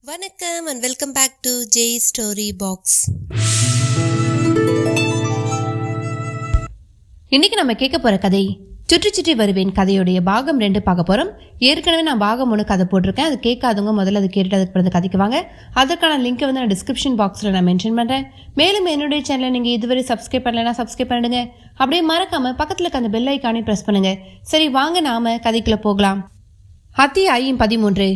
வணக்கம் and welcome back to J Story Box. இன்னைக்கு நம்ம கேட்க போற கதை சுற்றி சுற்றி வருவேன் கதையுடைய பாகம் 2 பார்க்க போறோம். ஏற்கனவே நான் பாகம் 1 கதை போட்டிருக்கேன். அது கேட்காதவங்க முதல்ல அது கேட்டுட்டு அதுக்கு பிறகு கதைக்கு வாங்க. அதற்கான லிங்க் வந்து நான் டிஸ்கிரிப்ஷன் பாக்ஸில் நான் மென்ஷன் பண்ணுறேன். மேலும் என்னுடைய சேனலை நீங்கள் இதுவரை சப்ஸ்கிரைப் பண்ணலைன்னா சப்ஸ்கிரைப் பண்ணிடுங்க. அப்படியே மறக்காம பக்கத்தில் இருக்க அந்த பெல் ஐக்கானே ப்ரெஸ் பண்ணுங்க. சரி வாங்க நாம கதைக்குள்ள போகலாம். அத்தியாயம் 13.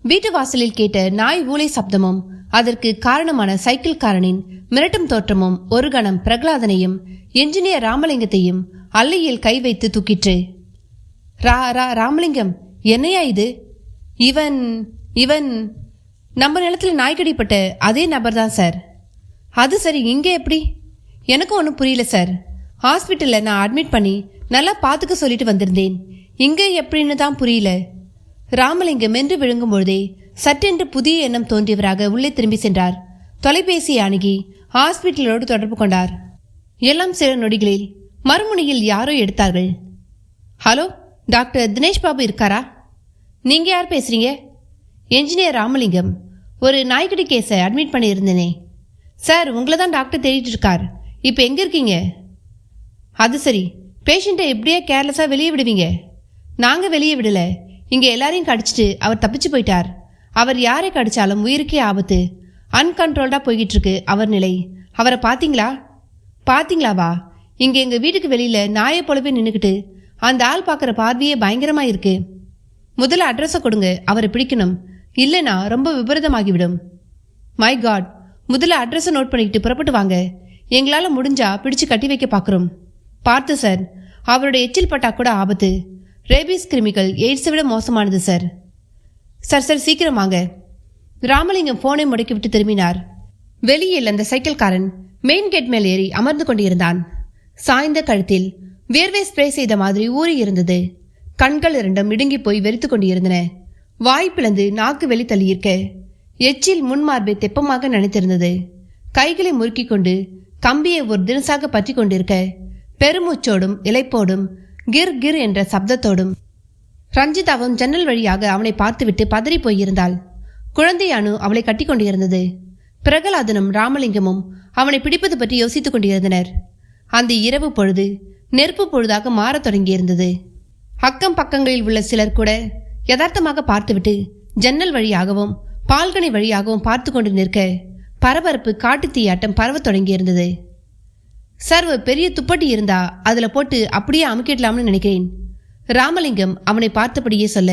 வீட்டு வாசலில் கேட்ட நாய் ஊளை சப்தமும் அதற்கு காரணமான சைக்கிள்காரனின் மிரட்டும் தோற்றமும் ஒரு கணம் பிரகலாதனையும் என்ஜினியர் ராமலிங்கத்தையும் அல்லையில் கை வைத்து தூக்கிற்று. ராமலிங்கம், என்னையா இது? இவன் இவன் நம்ம நிலத்துல நாய்க்கடிப்பட்ட அதே நபர் தான் சார். அது சரி, இங்கே எப்படி? எனக்கும் ஒன்றும் புரியல சார். ஹாஸ்பிட்டலில் நான் அட்மிட் பண்ணி நல்லா பார்த்துக்க சொல்லிட்டு வந்திருந்தேன். இங்கே எப்படின்னு தான் புரியல. ராமலிங்கம் மென்று விழுங்கும் பொழுதே சட்டென்று புதிய எண்ணம் தோன்றியவராக உள்ளே திரும்பி சென்றார். தொலைபேசியை அணுகி ஹாஸ்பிட்டலோடு தொடர்பு கொண்டார். எல்லாம் சில நொடிகளில் மறுமுனையில் யாரோ எடுத்தார்கள். ஹலோ, டாக்டர் தினேஷ் பாபு இருக்காரா? நீங்கள் யார் பேசுகிறீங்க? என்ஜினியர் ராமலிங்கம். ஒரு நாய்க்கடி கேஸை அட்மிட் பண்ணியிருந்தேனே சார். உங்களை தான் டாக்டர் தேடிட்டு இருக்கார். இப்போ எங்கே இருக்கீங்க? அது சரி, பேஷண்ட்டை எப்படியே கேர்லெஸ்ஸாக வெளியே விடுவீங்க? நாங்கள் வெளியே விடலை. இங்கே எல்லாரையும் கடிச்சிட்டு அவர் தப்பிச்சு போயிட்டார். அவர் யாரை கடிச்சாலும் உயிருக்கே ஆபத்து. அன்கண்ட்ரோல்டாக போய்கிட்டு இருக்கு அவர் நிலை. அவரை பார்த்தீங்களாவா? இங்கே எங்கள் வீட்டுக்கு வெளியில் நாயை போலவே நின்றுக்கிட்டு அந்த ஆள் பார்க்குற பார்வையே பயங்கரமாக இருக்கு. முதல்ல அட்ரஸை கொடுங்க, அவரை பிடிக்கணும். இல்லைன்னா ரொம்ப விபரீதமாகிவிடும். மை காட், முதல்ல அட்ரஸை நோட் பண்ணிக்கிட்டு புறப்பட்டு வாங்க. எங்களால் முடிஞ்சா பிடிச்சு கட்டி வைக்க பார்க்குறோம். பார்த்து சார், அவரோட எச்சில் பட்டா கூட ஆபத்து. ரேபீஸ் கிருமிகள் எய்ட்ஸை விட மோசமானது சார். சார் சீக்கிரம் வாங்க. ராமலிங்கம் போனை முடக்கி விட்டு திரும்பினார். வெளியில் அந்த சைக்கிள்காரன் மெயின் கேட் மேல் ஏறி அமர்ந்து கொண்டிருந்தான். சாய்ந்த கழுத்தில் வியர்வை ஸ்ப்ரே செய்த மாதிரி ஊறி இருந்தது. கண்கள் இரண்டும் இடுங்கி போய் வெறித்து கொண்டிருந்தன. வாய் பிளந்து நாக்கு வெளி தள்ளியிருக்க எச்சில் முன்மார்பை தெப்பமாக நினைத்திருந்தது. கைகளை முறுக்கி கொண்டு கம்பியை ஒரு தினசாக பற்றி கொண்டிருக்க பெருமூச்சோடும் இலைப்போடும் கிர் கிர் என்ற சப்தத்தோடும் ரஞ்சிதாவும் ஜன்னல் வழியாக அவனை பார்த்துவிட்டு பதறி போயிருந்தாள். குழந்தை அணு அவளை கட்டி கொண்டிருந்தது. பிரகலாதனும் ராமலிங்கமும் அவனை பிடிப்பது பற்றி யோசித்துக் கொண்டிருந்தனர். அந்த இரவு பொழுது நெருப்பு பொழுதாக மாறத் தொடங்கியிருந்தது. அக்கம் பக்கங்களில் உள்ள சிலர் கூட யதார்த்தமாக பார்த்துவிட்டு ஜன்னல் வழியாகவும் பால்கனி வழியாகவும் பார்த்து கொண்டு நிற்க பரபரப்பு காட்டு தீயாட்டம் பரவத் தொடங்கியிருந்தது. சார், ஒரு பெரிய துப்பட்டி இருந்தா அதுல போட்டு அப்படியே அமுக்கிடலாம்னு நினைக்கிறேன். ராமலிங்கம் அவனை பார்த்தபடியே சொல்ல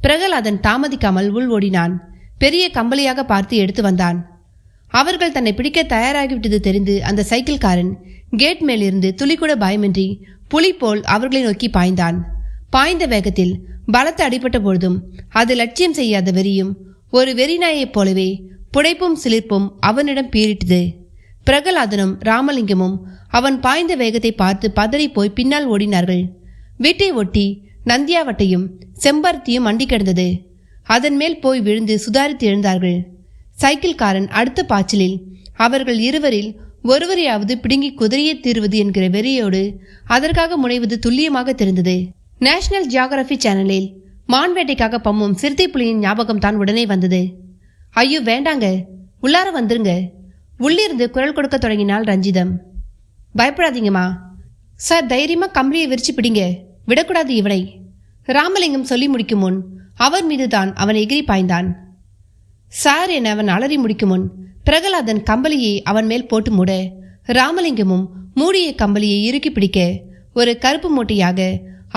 பிரகலாதன் தாமதிக்காமல் உள் ஓடினான். பெரிய கம்பளியாக பார்த்து எடுத்து வந்தான். அவர்கள் தன்னை பிடிக்க தயாராகிவிட்டது தெரிந்து அந்த சைக்கிள்காரன் கேட் மேலிருந்து துளிக்கூட பயமின்றி புலி போல் அவர்களை நோக்கி பாய்ந்தான். பாய்ந்த வேகத்தில் பலத்த அடிபட்ட பொழுதும் அது லட்சியம் செய்யாத வெறியும் ஒரு வெறிநாயைப் போலவே புடைப்பும் சிலிர்ப்பும் அவனிடம் பீறிட்டது. பிரகலாதனும் ராமலிங்கமும் அவன் பாய்ந்த வேகத்தை பார்த்து பதறி போய் பின்னால் ஓடினார்கள். வீட்டை ஒட்டி நந்தியாவட்டையும் செம்பருத்தியும் மண்டி கிடந்தது. அதன் மேல் போய் விழுந்து சுதாரித்து எழுந்தார்கள். சைக்கிள்காரன் அடுத்த பாய்ச்சலில் அவர்கள் இருவரில் ஒருவரையாவது பிடுங்கி குதிரையை தீர்வது என்கிற வெறியோடு அதற்காக முனைவது துல்லியமாக தெரிந்தது. நேஷனல் ஜியோகிராபி சேனலில் மான்வேட்டைக்காக பம்மும் சிறுத்தை புலியின் ஞாபகம் தான் உடனே வந்தது. ஐயோ வேண்டாங்க, உள்ளார வந்துருங்க. உள்ளிருந்து குரல் கொடுக்க தொடங்கினாள் ரஞ்சிதம். பயப்படாதீங்கம்மா. சார், தைரியமா கம்பளியை விரிச்சு பிடிங்க, விடக்கூடாது இவனை. ராமலிங்கம் சொல்லி முடிக்கும் முன் அவர் மீதுதான் அவன் எகிரி பாய்ந்தான். சார் என அவன் அலறி முடிக்கும் முன் பிரகலாதன் கம்பளியை அவன் மேல் போட்டு மூட ராமலிங்கமும் மூடிய கம்பளியை இறுக்கி பிடிக்க ஒரு கருப்பு மூட்டையாக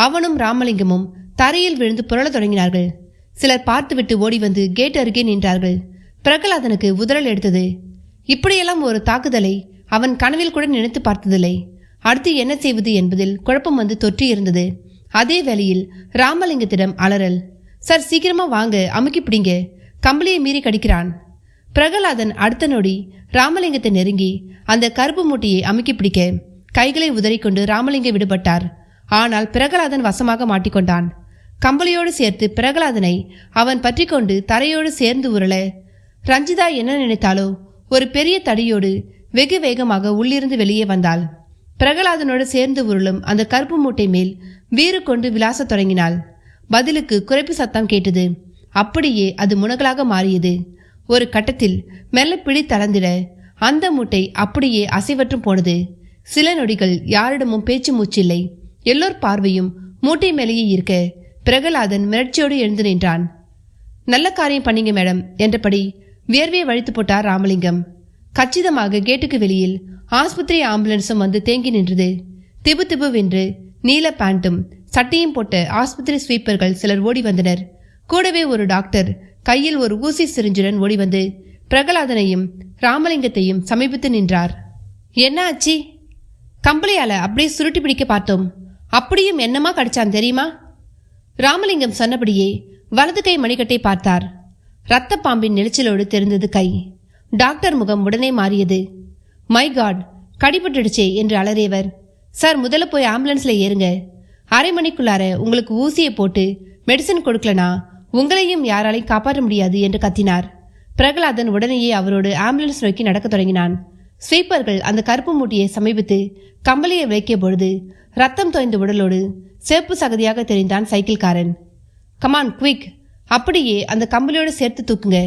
அவனும் ராமலிங்கமும் தரையில் விழுந்து புரள தொடங்கினார்கள். சிலர் பார்த்துவிட்டு ஓடி வந்து கேட் அருகே நின்றார்கள். பிரகலாதனுக்கு உதறல் எடுத்தது. இப்படியெல்லாம் ஒரு தாக்குதலை அவன் கனவில் கூட நினைத்து பார்த்ததில்லை. அடுத்து என்ன செய்வது என்பதில் குழப்பம் வந்து தொற்றி இருந்தது. அதே வேளையில் ராமலிங்கத்திடம் அலறல். சார், சீக்கிரமா வாங்க, அமுக்கி பிடிங்க, கம்பளியை மீறி கடிக்கிறான். பிரகலாதன் அடுத்த நொடி ராமலிங்கத்தை நெருங்கி அந்த கருப்பு மூட்டையை அமுக்கி பிடிக்க கைகளை உதறிக்கொண்டு ராமலிங்கம் விடுபட்டார். ஆனால் பிரகலாதன் வசமாக மாட்டிக்கொண்டான். கம்பளியோடு சேர்த்து பிரகலாதனை அவன் பற்றி கொண்டு தரையோடு சேர்ந்து உருள ரஞ்சிதா என்ன நினைத்தாலோ ஒரு பெரிய தடியோடு வெகு வேகமாக உள்ளிருந்து வெளியே வந்தாள். பிரகலாதனோடு சேர்ந்து உருளும் அந்த கருப்பு மூட்டை மேல் வீறு கொண்டு விளாசத் தொடங்கினாள். பதிலுக்கு குறைப்பு சத்தம் கேட்டது. அப்படியே அது முனகலாக மாறியது. ஒரு கட்டத்தில் மெல்ல பிடி தளர்ந்திட அந்த மூட்டை அப்படியே அசைவற்றும் போனது. சில நொடிகள் யாரிடமும் பேச்சு மூச்சில்லை. எல்லோர் பார்வையும் மூட்டை மேலேயே இருக்க பிரகலாதன் மிரட்சியோடு எழுந்து நின்றான். நல்ல காரியம் பண்ணீங்க மேடம் என்றபடி வியர்வையை வழித்து போட்டார் ராமலிங்கம். கச்சிதமாக கேட்டுக்கு வெளியில் ஆஸ்பத்திரி ஆம்புலன்ஸும் வந்து தேங்கி நின்றது. திபு திபுவென்று நீல பேண்ட்டும் சட்டையும் போட்ட ஆஸ்பத்திரி ஸ்வீப்பர்கள் சிலர் ஓடி வந்தனர். கூடவே ஒரு டாக்டர் கையில் ஒரு ஊசி சிரிஞ்சுடன் ஓடி வந்து பிரகலாதனையும் ராமலிங்கத்தையும் சமீபித்து நின்றார். என்ன ஆச்சு? கம்பளியால அப்படியே சுருட்டி பிடிக்க பார்த்தோம். அப்படியும் என்னமா கடிச்சான் தெரியுமா? ராமலிங்கம் சொன்னபடியே வலது கை மணிக்கட்டை பார்த்தார். இரத்த பாம்பின் நெளிச்சலோடு தெரிந்தது கை. டாக்டர் முகம் உடனே மாறியது. மை காட், கடிபட்டுடுச்சே என்று அலறியவர், சார் முதல்ல போய் ஆம்புலன்ஸ்ல ஏறுங்க. அரை மணிக்குள்ளார உங்களுக்கு ஊசியை போட்டு மெடிசன் கொடுக்கலனா உங்களையும் யாராலையும் காப்பாற்ற முடியாது என்று கத்தினார். பிரகலாதன் உடனேயே அவரோடு ஆம்புலன்ஸ் நோக்கி நடக்க தொடங்கினான். ஸ்வீப்பர்கள் அந்த கருப்பு மூட்டியை சமீபித்து கம்பளியை வைக்கிய பொழுது ரத்தம் தோய்ந்த உடலோடு சேப்பு சகதியாக தெரிந்தான் சைக்கிள்காரன். கமான் குவிக், அப்படியே அந்த கம்பளியோடு சேர்த்து தூக்குங்க.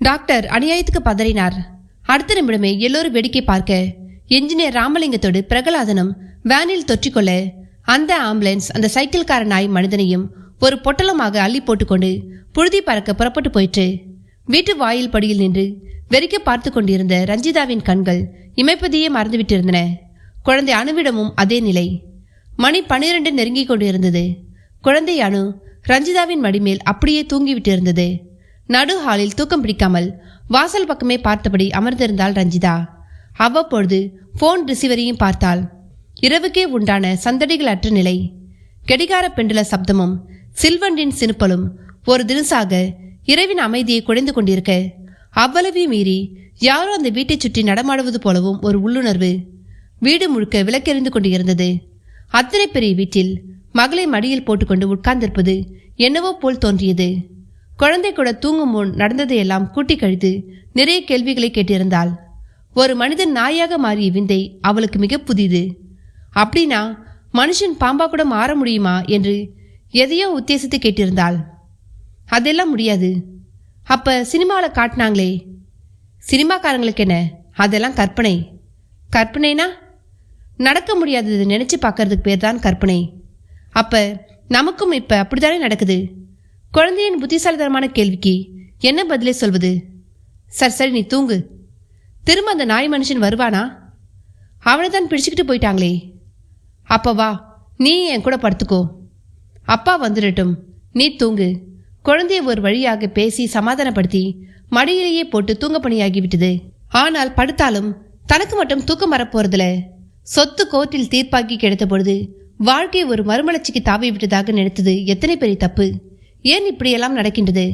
டாக்டர் அநியாயத்துக்கு பதறினார். அடுத்த நிமிடமே எல்லோரும் வேடிக்கை பார்க்க என்ஜினியர் ராமலிங்கத்தோடு பிரகலாதனும் வேனில் தொற்றிக்கொள்ள அந்த ஆம்புலன்ஸ் அந்த சைக்கிள்காரனாய் மனிதனையும் ஒரு பொட்டலமாக அள்ளி போட்டுக்கொண்டு புழுதி பறக்க புறப்பட்டு போயிற்று. வீட்டு வாயில் படியில் நின்று வெறிக்க பார்த்து கொண்டிருந்த ரஞ்சிதாவின் கண்கள் இமைப்பதையே மறந்துவிட்டிருந்தன. குழந்தை அணுவிடமும் அதே நிலை. மணி 12 நெருங்கிக் கொண்டிருந்தது. குழந்தை அணு ரஞ்சிதாவின் மடிமேல் அப்படியே தூங்கிவிட்டிருந்தது. நடு ஹாலில் தூக்கம் பிடிக்காமல் வாசல் பக்கமே பார்த்தபடி அமர்ந்திருந்தாள் ரஞ்சிதா. அவ்வப்பொழுது போன் ரிசீவரையும் பார்த்தாள். இரவுக்கே உண்டான சந்தடிகள் அற்ற நிலை. கடிகார பெண்டுல சப்தமும் சில்வண்டின் சினுப்பலும் ஒரு தினசாக இரவின் அமைதியை குறைந்து கொண்டிருக்க, அவ்வளவே மீறி யாரோ அந்த வீட்டை சுற்றி நடமாடுவது போலவும் ஒரு உள்ளுணர்வு. வீடு முழுக்க விளக்கெறிந்து கொண்டிருந்தது. அத்தனை பெரிய வீட்டில் மகளை மடியில் போட்டுக்கொண்டு உட்கார்ந்திருப்பது என்னவோ போல் தோன்றியது. குழந்தை கூட தூங்கும் முன் நடந்ததையெல்லாம் கூட்டி கழித்து நிறைய கேள்விகளை கேட்டிருந்தாள். ஒரு மனிதன் நாயாக மாறிய விந்தை அவளுக்கு மிக புதிது. அப்படின்னா மனுஷன் பாம்பா கூட மாற முடியுமா என்று எதையோ உத்தேசித்து கேட்டிருந்தாள். அதெல்லாம் முடியாது. அப்ப சினிமாவில் காட்டினாங்களே, சினிமாக்காரங்களுக்கு என்ன, அதெல்லாம் கற்பனை. கற்பனைனா நடக்க முடியாதது நினைச்சு பார்க்கறதுக்கு பேர் தான் கற்பனை. அப்ப நமக்கும் இப்ப அப்படித்தானே நடக்குது. குழந்தையின் புத்திசாலித்தனமான கேள்விக்கு என்ன பதிலே சொல்வது? சரி சரி, நீ தூங்கு. திரும்ப அந்த நாய் மனுஷன் வருவானா? அவனை தான் பிடிச்சுக்கிட்டு போயிட்டாங்களே. அப்ப வா, நீ என் கூட படுத்துக்கோ. அப்பா வந்துடட்டும், நீ தூங்கு. குழந்தைய ஒரு வழியாக பேசி சமாதானப்படுத்தி மடியிலேயே போட்டு தூங்க பணியாகிவிட்டது. ஆனால் படுத்தாலும் தனக்கு மட்டும் தூக்கம் வரப்போறதில்ல. சொத்து கோர்ட்டில் தீர்ப்பாக்கி கிடைத்த பொழுது வாழ்க்கை ஒரு மறுமலர்ச்சிக்கு தாவி விட்டதாக நினைத்தது எத்தனை பெரிய தப்பு. ஏன் இப்படியெல்லாம் நடக்கின்றது?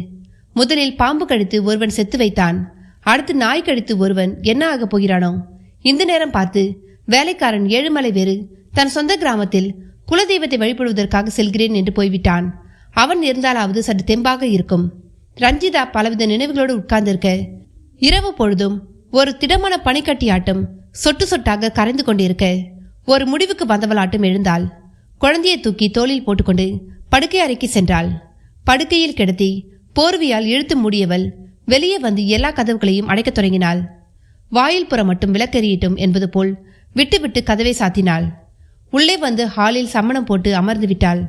முதலில் பாம்பு கடித்து ஒருவன் செத்து வைத்தான். அடுத்து நாய் கடித்து ஒருவன் என்ன ஆகப் போகிறானோ? இந்த நேரம் பார்த்து வேலைக்காரன் ஏழுமலை வேறு தன் சொந்த கிராமத்தில் குலதெய்வத்தை வழிபடுவதற்காக செல்கிறேன் என்று போய்விட்டான். அவன் இருந்தாலாவது சற்று தெம்பாக இருக்கும். ரஞ்சிதா பலவித நினைவுகளோடு உட்கார்ந்திருக்க, இரவு பொழுதும் ஒரு திடமான பனிக்கட்டியாட்டம் சொட்டு சொட்டாக கரைந்து கொண்டிருக்க, ஒரு முடிவுக்கு வந்தவளாட்டம் எழுந்தாள். குழந்தையை தூக்கி தோளில் போட்டுக்கொண்டு படுக்கை அறைக்கு சென்றாள். படுக்கையில் கிடத்தி போர்வையால் இழுத்து மூடியவள் வெளியே வந்து எல்லா கதவுகளையும் அடைக்கத் தொடங்கினாள். வாயில் புறம் மட்டும் விளக்கெறியட்டும் என்பது போல் விட்டு விட்டு கதவை சாத்தினாள். உள்ளே வந்து ஹாலில் சம்மணம் போட்டு அமர்ந்து விட்டாள்.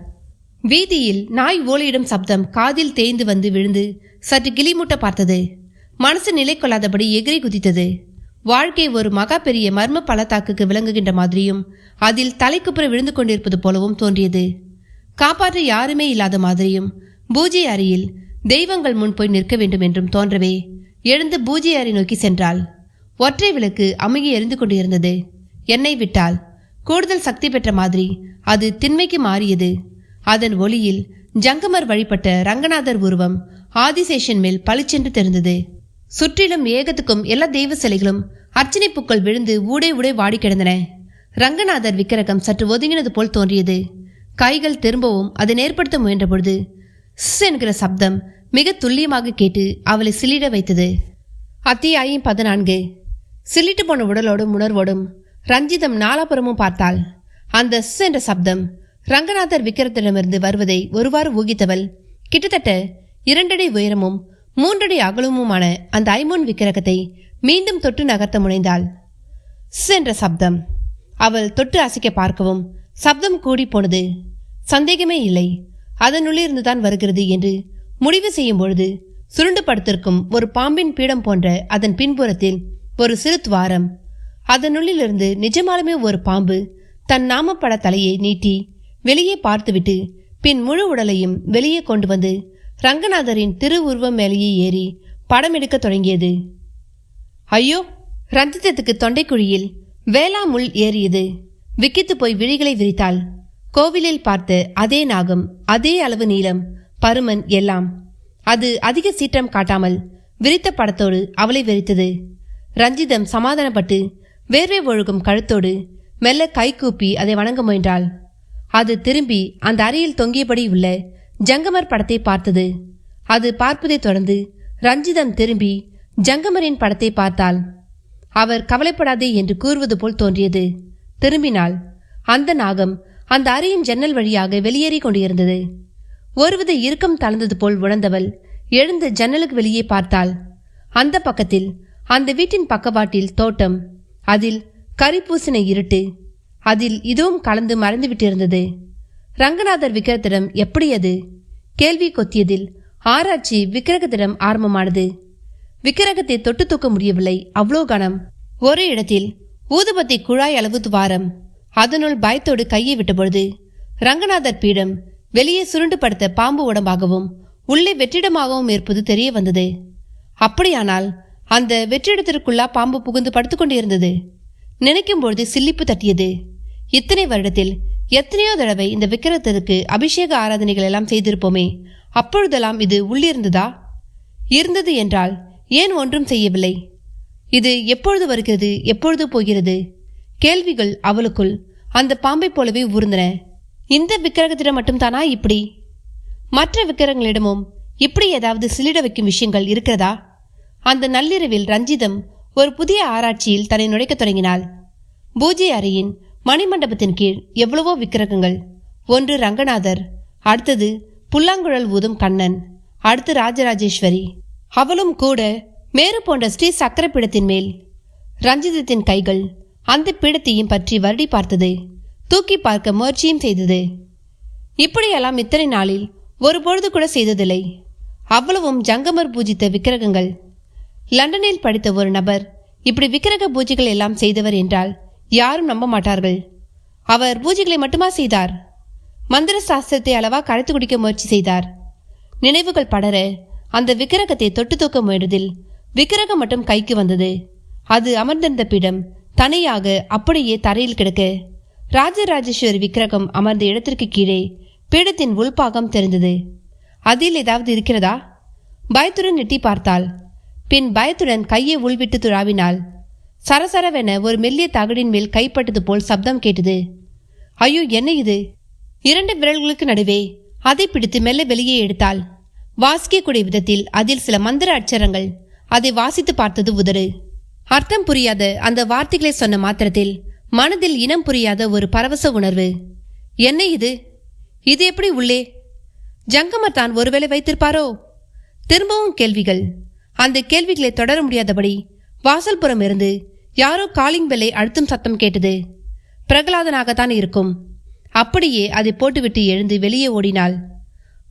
வீதியில் நாய் ஓலையிடும் சப்தம் காதில் தேய்ந்து வந்து விழுந்து சற்று கிளிமூட்ட பார்த்தது. மனசு நிலை கொள்ளாதபடி எகிரி குதித்தது. வாழ்க்கை ஒரு மகா பெரிய மர்ம பள்ளத்தாக்குக்கு விளங்குகின்ற மாதிரியும் அதில் தலைக்குப்புற விழுந்து கொண்டிருப்பது போலவும் தோன்றியது. காப்பாற்ற யாருமே இல்லாத மாதிரியும் பூஜை அறையில் தெய்வங்கள் முன் போய் நிற்க வேண்டும் என்றும் தோன்றவே எழுந்து பூஜை அறை நோக்கி சென்றாள். ஒற்றை விளக்கு அமுகி எரிந்து கொண்டிருந்தது. எண்ணெய் விட்டால் கூடுதல் சக்தி பெற்ற மாதிரி அது திண்மைக்கு மாறியது. அதன் ஒளியில் ஜங்கமர் வழிபட்ட ரங்கநாதர் உருவம் ஆதிசேஷன் மேல் பளிச்சென்று தெரிந்தது. சுற்றிலும் ஏகத்துக்கும் எல்லா தெய்வ சிலைகளும் அர்ச்சனை பூக்கள் விழுந்து ஊடே ஊடே வாடி கிடந்தன. ரங்கநாதர் விக்கிரகம் சற்று ஒதுங்கினது போல் தோன்றியது. கைகள் திரும்பவும் அதை ஏற்படுத்த முயன்ற பொழுது ஸ் என்கிற சப்தம் மிக துல்லியமாக கேட்டு அவளை சிலிட வைத்தது. அத்தியாயம் 14. சிலிட்டு போன உடலோடும் உணர்வோடும் ரஞ்சிதம் நாலாபுரமும் பார்த்தாள். அந்த ஸ் என்ற சப்தம் ரங்கநாதர் விக்கிரத்திடமிருந்து வருவதை ஒருவாறு ஊகித்தவள் கிட்டத்தட்ட 2 அடி உயரமும் 3 அடி அகலமுமான அந்த ஐமோன் விக்கிரகத்தை மீண்டும் தொட்டு நகர்த்த முனைந்தாள். என்ற சப்தம். அவள் தொட்டு அசைக்க பார்க்கவும் சப்தம் கூடி போனது. சந்தேகமே இல்லை, அதனுள்ளிருந்துதான் வருகிறது என்று முடிவு செய்யும் பொழுது சுருண்டு படுத்திருக்கும் ஒரு பாம்பின் பீடம் போன்ற அதன் பின்புறத்தில் ஒரு சிறு துவாரம். அதனுள்ளிலிருந்து நிஜமாலுமே ஒரு பாம்பு தன் நாமப்பட தலையை நீட்டி வெளியே பார்த்துவிட்டு பின் முழு உடலையும் வெளியே கொண்டு வந்து ரங்கநாதரின் திருவுருவம் மேலேயே ஏறி படம் எடுக்க தொடங்கியது. ஐயோ! ரஞ்சிதத்துக்கு தொண்டைக்குழியில் வேளாமுள் ஏறியது. விக்கித்து போய் விழிகளை விரித்தாள். கோவிலில் பார்த்த அதே நாகம், அதே அளவு நீளம், பருமன் எல்லாம். அது அதிக சீற்றம் காட்டாமல் விரித்த படத்தோடு அவளை வெறித்தது. ரஞ்சிதம் சமாதானப்பட்டு வேர்வை ஒழுகும் கழுத்தோடு மெல்ல கைகூப்பி அதை வணங்க முயன்றாள். அது திரும்பி அந்த அறையில் தொங்கியபடி உள்ள ஜங்கமர் படத்தை பார்த்தது. அது பார்ப்பதை தொடர்ந்து ரஞ்சிதம் திரும்பி ஜங்கமரின் படத்தை பார்த்தாள். அவர் கவலைப்படாதே என்று கூறுவது போல் தோன்றியது. திரும்பினாள். அந்த நாகம் அந்த அறையின் ஜன்னல் வழியாக வெளியேறி கொண்டிருந்தது. ஒருவித இறுக்கம் தளர்ந்தது போல் உணர்ந்தவள் எழுந்து ஜன்னலுக்கு வெளியே பார்த்தாள். அந்த பக்கத்தில் அந்த வீட்டின் பக்கவாட்டில் தோட்டம், அதில் கரிப்பூசின இருட்டு, அதில் இதுவும் கலந்து மறைந்துவிட்டிருந்தது. ரங்கநாதர் விக்கிரகத்திடம் எப்படி அது? கேள்வி கொத்தியதில் ஆராய்ச்சி விக்கிரகத்திடம் ஆரம்பமானது. விக்கிரகத்தை தொட்டு தூக்க முடியவில்லை, அவ்வளோ கனம். ஒரு இடத்தில் ஊதுபத்தி குழாய் அளவு துவாரம். அதனுள் பயத்தோடு கையை விட்டபொழுது ரங்கநாதர் பீடம் வெளியே சுருண்டு படுத்த பாம்பு உடம்பாகவும் உள்ளே வெற்றிடமாகவும் இருப்பது தெரிய வந்தது. அப்படியானால் அந்த வெற்றிடத்திற்குள்ளா பாம்பு புகுந்து படுத்துக்கொண்டிருந்தது. நினைக்கும் பொழுது சில்லிப்பு தட்டியது. இத்தனை வருடத்தில் எத்தனையோ தடவை இந்த விக்கிரகத்திற்கு அபிஷேக ஆராதனைகள் எல்லாம் செய்திருப்போமே, அப்பொழுதெல்லாம் இது உள்ளிருந்ததா? இருந்தது என்றால் ஏன் ஒன்றும் செய்யவில்லை? இது எப்பொழுது வருகிறது, எப்பொழுது போகிறது? கேள்விகள் அவளுக்குள் அந்த பாம்பை போலவே ஊர்ந்தன. இந்த விக்கிரகத்திடம் மட்டும்தானா இப்படி? மற்ற விக்கிரகங்களிடமும் இப்படி ஏதாவது சிலிட வைக்கும் விஷயங்கள் இருக்கிறதா? அந்த நள்ளிரவில் ரஞ்சிதம் ஒரு புதிய ஆராய்ச்சியில் தன்னை நுழைக்க தொடங்கினாள். பூஜை அறையின் மணிமண்டபத்தின் கீழ் எவ்வளவோ விக்கிரகங்கள். ஒன்று ரங்கநாதர், அடுத்தது புல்லாங்குழல் ஊதும் கண்ணன், அடுத்து ராஜராஜேஸ்வரி. அவளும் கூட மேரு போன்ற ஸ்ரீ சக்கர பீடத்தின் மேல். ரஞ்சிதத்தின் கைகள் அந்த பீடத்தையும் பற்றி வருடி பார்த்தது, தூக்கி பார்க்க முயற்சியும் செய்தது. இப்படியெல்லாம் இத்தனை நாளில் ஒரு பொழுது கூட செய்ததில்லை. அவ்வளவும் ஜங்கமர் பூஜித்த விக்கிரகங்கள். லண்டனில் படித்த ஒரு நபர் இப்படி விக்கிரக பூஜைகள் எல்லாம் செய்தவர் என்றால் யாரும் நம்ப மாட்டார்கள். அவர் பூஜைகளை மட்டுமா செய்தார்? மந்திர சாஸ்திரத்தை அளவா கரைத்து குடிக்க முயற்சி செய்தார். நினைவுகள் படர அந்த விக்கிரகத்தை தொட்டு தூக்க முயன்றதில் விக்கிரகம் மட்டும் கைக்கு வந்தது. அது அமர்ந்திருந்த பீடம் தனியாக அப்படியே தரையில் கிடக்க ராஜராஜேஸ்வரி விக்கிரகம் அமர்ந்த இடத்திற்கு கீழே பீடத்தின் உள்பாகம் தெரிந்தது. அதில் ஏதாவது இருக்கிறதா? பயத்துடன் நெட்டி பார்த்தாள். பின் பயத்துடன் கையை உள்விட்டு துழாவினாள். சரசரவென ஒரு மெல்லிய தகடின் மேல் கைப்பட்டது போல் சப்தம் கேட்டது. ஐயோ, என்ன இது? 2 விரல்களுக்கு நடுவே அதை பிடித்து மெல்ல வெளியே எடுத்தாள். வாசிக்கக்கூடிய விதத்தில் அதில் சில மந்திர அட்சரங்கள். அதை வாசித்து பார்த்தது உதறு. அர்த்தம் புரியாத அந்த வார்த்தைகளை சொன்ன மாத்திரத்தில் மனதில் இனம் புரியாத ஒரு பரவச உணர்வு. என்ன இது? இது எப்படி உள்ளே? ஜங்கமர் தான் ஒருவேளை வைத்திருப்பாரோ? திரும்பவும் கேள்விகள். அந்த கேள்விகளை தொடர முடியாதபடி வாசல் புறம் இருந்து யாரோ காலிங் பெல்லை அழுத்தும் சத்தம் கேட்டது. பிரகலாதனாகத்தான் இருக்கும். அப்படியே அதை போட்டுவிட்டு எழுந்து வெளியே ஓடினாள்.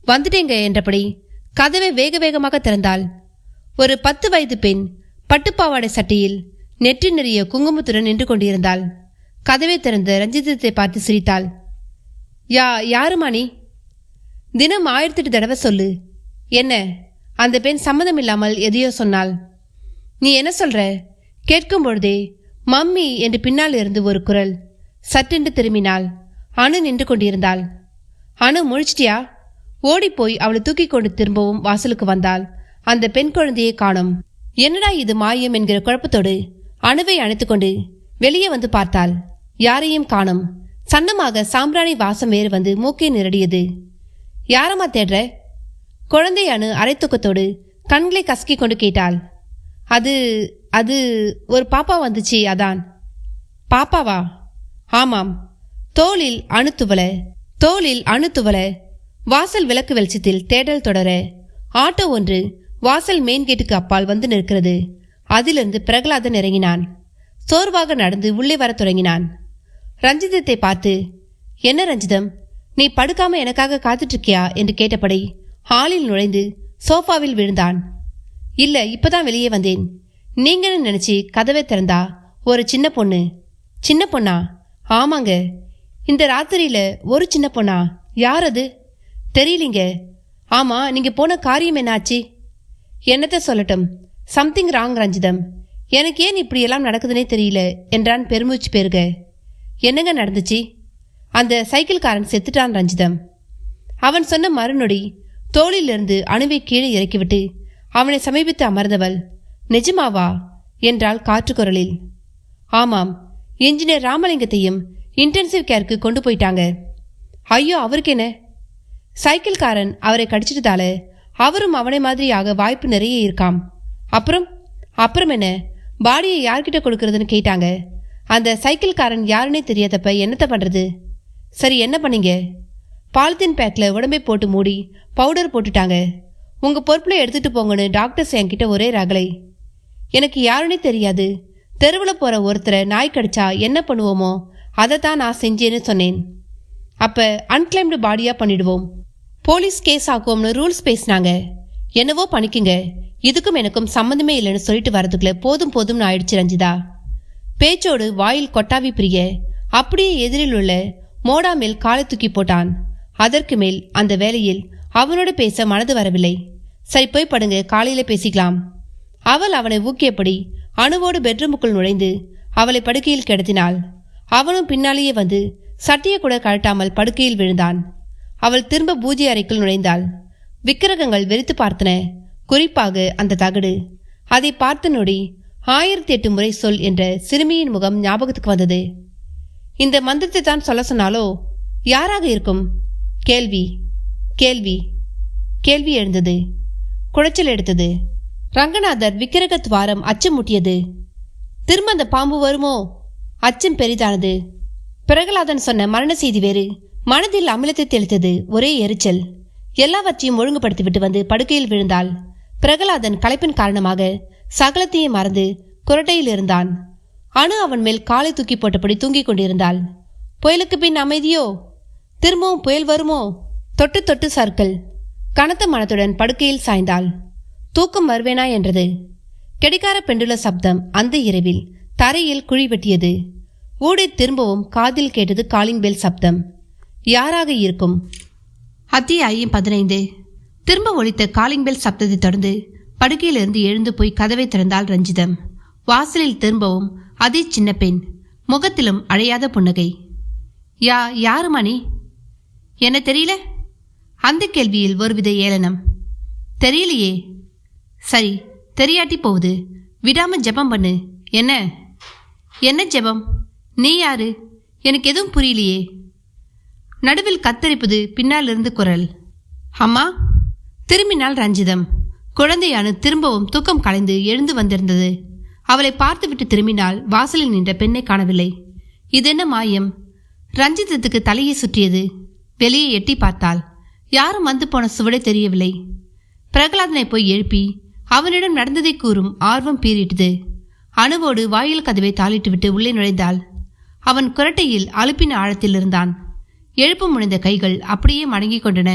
வந்துட்டேங்க என்றபடி கதவை வேக வேகமாக திறந்தாள். ஒரு 10 வயது பெண் பட்டுப்பாவாடை சட்டையில் நெற்றி நிறைய குங்குமத்துடன் நின்று கொண்டிருந்தாள். கதவை திறந்த ரஞ்சிதத்தை பார்த்து சிரித்தாள். யாருமானி? தினம் 1008 தடவை சொல்லு. என்ன? அந்த பெண் சம்மதம் இல்லாமல் எதையோ சொன்னாள். நீ என்ன சொல்ற? கேட்கும் பொழுதே மம்மி என்று பின்னால் இருந்து ஒரு குரல். சட்டென்று திரும்பினாள். அணு நின்று கொண்டிருந்தாள். அணு, முழிச்சிட்டியா? ஓடிப்போய் அவளை தூக்கி கொண்டு திரும்பவும் வாசலுக்கு வந்தாள். அந்த பெண் குழந்தையை காணோம். என்னடா இது மாயம் என்கிற குழப்பத்தோடு அணுவை அணைத்துக்கொண்டு வெளியே வந்து பார்த்தாள். யாரையும் காணோம். சன்னமாக சாம்பிராணி வாசம் வேறு வந்து மூக்கை நிரடியது. யாரம்மா தேடுற? குழந்தை அணு அரைத்தூக்கத்தோடு கண்களை கசக்கி கொண்டு கேட்டாள். அது ஒரு பாப்பா வந்துச்சு, அதான். பாப்பாவா? ஆமாம். தோளில் அணு துவல வாசல் விளக்கு வெளிச்சத்தில் தேடல் தொடர ஆட்டோ ஒன்று வாசல் மெயின் கேட்டுக்கு அப்பால் வந்து நிற்கிறது. அதிலிருந்து பிரகலாதன் இறங்கினான். சோர்வாக நடந்து உள்ளே வரத் தொடங்கினான். ரஞ்சிதத்தை பார்த்து, என்ன ரஞ்சிதம், நீ படுக்காம எனக்காக காத்துட்டு இருக்கியா என்று கேட்டபடி ஹாலில் நுழைந்து சோஃபாவில் விழுந்தான். இல்ல, இப்பதான் வெளியே வந்தேன். நீங்கன்னு நினைச்சு கதவை திறந்தா ஒரு சின்ன பொண்ணு. சின்ன பொண்ணா? ஆமாங்க. இந்த ராத்திரியில ஒரு சின்ன பொண்ணா? யார் அது? தெரியலீங்க. ஆமா, நீங்க போன காரியம் என்னாச்சு? என்னத்த சொல்லட்டும், சம்திங் ராங் ரஞ்சிதம். எனக்கு ஏன் இப்படியெல்லாம் நடக்குதுன்னே தெரியல என்றான் பெருமூச்சு பெருக. என்னங்க நடந்துச்சு? அந்த சைக்கிள்காரன் செத்துட்டான் ரஞ்சிதம். அவன் சொன்ன மறுநொடி தோளிலிருந்து அணுவை கீழே இறக்கிவிட்டு அவனை சமீபித்து அமர்ந்தவள், நிஜமாவா என்றாள் காற்று குரலில். ஆமாம், இன்ஜினியர் ராமலிங்கத்தையும் இன்டென்சிவ் கேருக்கு கொண்டு போயிட்டாங்க. ஐயோ, அவருக்கு என்ன? சைக்கிள்காரன் அவரை கடிச்சிட்டதால அவரும் அவனை மாதிரி ஆக வாய்ப்பு நிறைய இருக்காம். அப்புறம் என்ன, பாடியை யார்கிட்ட கொடுக்கறதுன்னு கேட்டாங்க. அந்த சைக்கிள்காரன் யாருன்னே தெரியாதப்ப என்னத்த பண்றது? சரி, என்ன பண்ணீங்க? பாலித்தீன் பேக்கில் உடம்பை போட்டு மூடி பவுடர் போட்டுட்டாங்க. உங்க பொறுப்புல எடுத்துட்டு போங்கன்னு டாக்டர்ஸ் என்கிட்ட ஒரே ரகலை. எனக்கு யாருன்னே தெரியாது. தெருவில் போற ஒருத்தரை நாய் கடிச்சா என்ன பண்ணுவோமோ அதை தான் நான் செஞ்சேன்னு சொன்னேன். அப்ப அன்கிளைம்டு பாடியா பண்ணிடுவோம், போலீஸ் கேஸ் ஆக்குவோம்னு ரூல்ஸ் பேசினாங்க. என்னவோ பண்ணிக்குங்க, இதுக்கும் எனக்கும் சம்மந்தமே இல்லைன்னு சொல்லிட்டு வரதுக்குள்ள போதும் போதும்னு ஆயிடுச்சு ரஞ்சிதா. பேச்சோடு வாயில் கொட்டாவி பிரிய அப்படியே எதிரில் உள்ள மோடா மேல் காலை தூக்கி போட்டான். அதற்கு மேல் அந்த வேளையில் அவனோடு பேச மனது வரவில்லை. சரி, போய் படுங்க, காலையில பேசிக்கலாம். அவள் அவனை ஊக்கியபடி அணுவோடு பெட்ரூமுக்குள் நுழைந்து அவளை படுக்கையில் கிடத்தினாள். அவனும் பின்னாலேயே வந்து சட்டியை கூட கழட்டாமல் படுக்கையில் விழுந்தான். அவள் திரும்ப பூஜை அறைக்குள் நுழைந்தாள். விக்கிரகங்கள் வெறித்து பார்த்தன, குறிப்பாக அந்த தகடு. அதை பார்த்த நொடி 1008 முறை சொல் என்ற சிறுமியின் முகம் ஞாபகத்துக்கு வந்தது. இந்த மந்திரத்தை தான் சொல்ல சொன்னாலோ? யாராக இருக்கும்? கேள்வி கேள்வி கேள்வி எழுந்தது. குடைச்சல் எடுத்தது. ரங்கநாதர் விக்கிரக துவாரம் அச்சம் முட்டியது. திரும்ப அந்த பாம்பு வருமோ? அச்சம் பெரிதானது. பிரகலாதன் சொன்ன மரண செய்தி வேறு. மனதில் அமிலத்தை தெளித்தது. ஒரே எரிச்சல். எல்லாவற்றையும் ஒழுங்குபடுத்திவிட்டு வந்து படுக்கையில் விழுந்தாள். பிரகலாதன் களைப்பின் காரணமாக சகலத்தையும் மறந்து குரட்டையில் இருந்தான். அணு அவன் மேல் காலை தூக்கி போட்டபடி தூங்கிக் கொண்டிருந்தாள். புயலுக்கு பின் அமைதியோ? திரும்பவும் புயல் வருமோ? தொட்டு தொட்டு சர்க்கிள். கனத்த மனத்துடன் படுக்கையில் சாய்ந்தாள். தூக்கம் வருவேனா என்றது. கெடிகார பெண்டுல சப்தம் அந்த இரவில் தரையில் குழி வெட்டியது. ஊடே திரும்பவும் காதில் கேட்டது காலிங் பெல் சப்தம். யாராக இருக்கும்? அத்தியாயம் 15. திரும்ப ஒலித்த காலிங் பெல் சப்தத்தை தொடர்ந்து படுக்கையிலிருந்து எழுந்து போய் கதவை திறந்தாள் ரஞ்சிதம். வாசலில் திரும்பவும் அதே சின்ன பெண், முகத்திலும் அழையாத புன்னகை. யாரு மணி? என்ன தெரியல? அந்த கேள்வியில் ஒருவித ஏளனம். தெரியலையே. சரி, தெரியாட்டி போகுது, விடாம ஜெபம் பண்ணு. என்ன ஜெபம்? நீ யாரு? எனக்கு எதுவும் புரியலையே. நடுவில் கத்தரிப்பது பின்னாலிருந்து குரல். அம்மா. திரும்பினாள் ரஞ்சிதம். குழந்தையானு திரும்பவும் தூக்கம் கலைந்து எழுந்து வந்திருந்தது. அவளை பார்த்துவிட்டு திரும்பினால் வாசலில் நின்ற பெண்ணை காணவில்லை. இதென்ன மாயம்? ரஞ்சிதத்துக்கு தலையை சுற்றியது. வெளியே எட்டி பார்த்தாள். யாரும் வந்து போன சுவடை தெரியவில்லை. பிரகலாதனை போய் எழுப்பி அவனிடம் நடந்ததை கூறும் ஆர்வம் பீறிட்டது. அணுவோடு வாயில் கதவை தாளிட்டுவிட்டு உள்ளே நுழைந்தாள். அவன் குரட்டையில் அலுப்பின ஆழத்தில் இருந்தான். எழுப்ப முனைந்த கைகள் அப்படியே மடங்கிக் கொண்டன.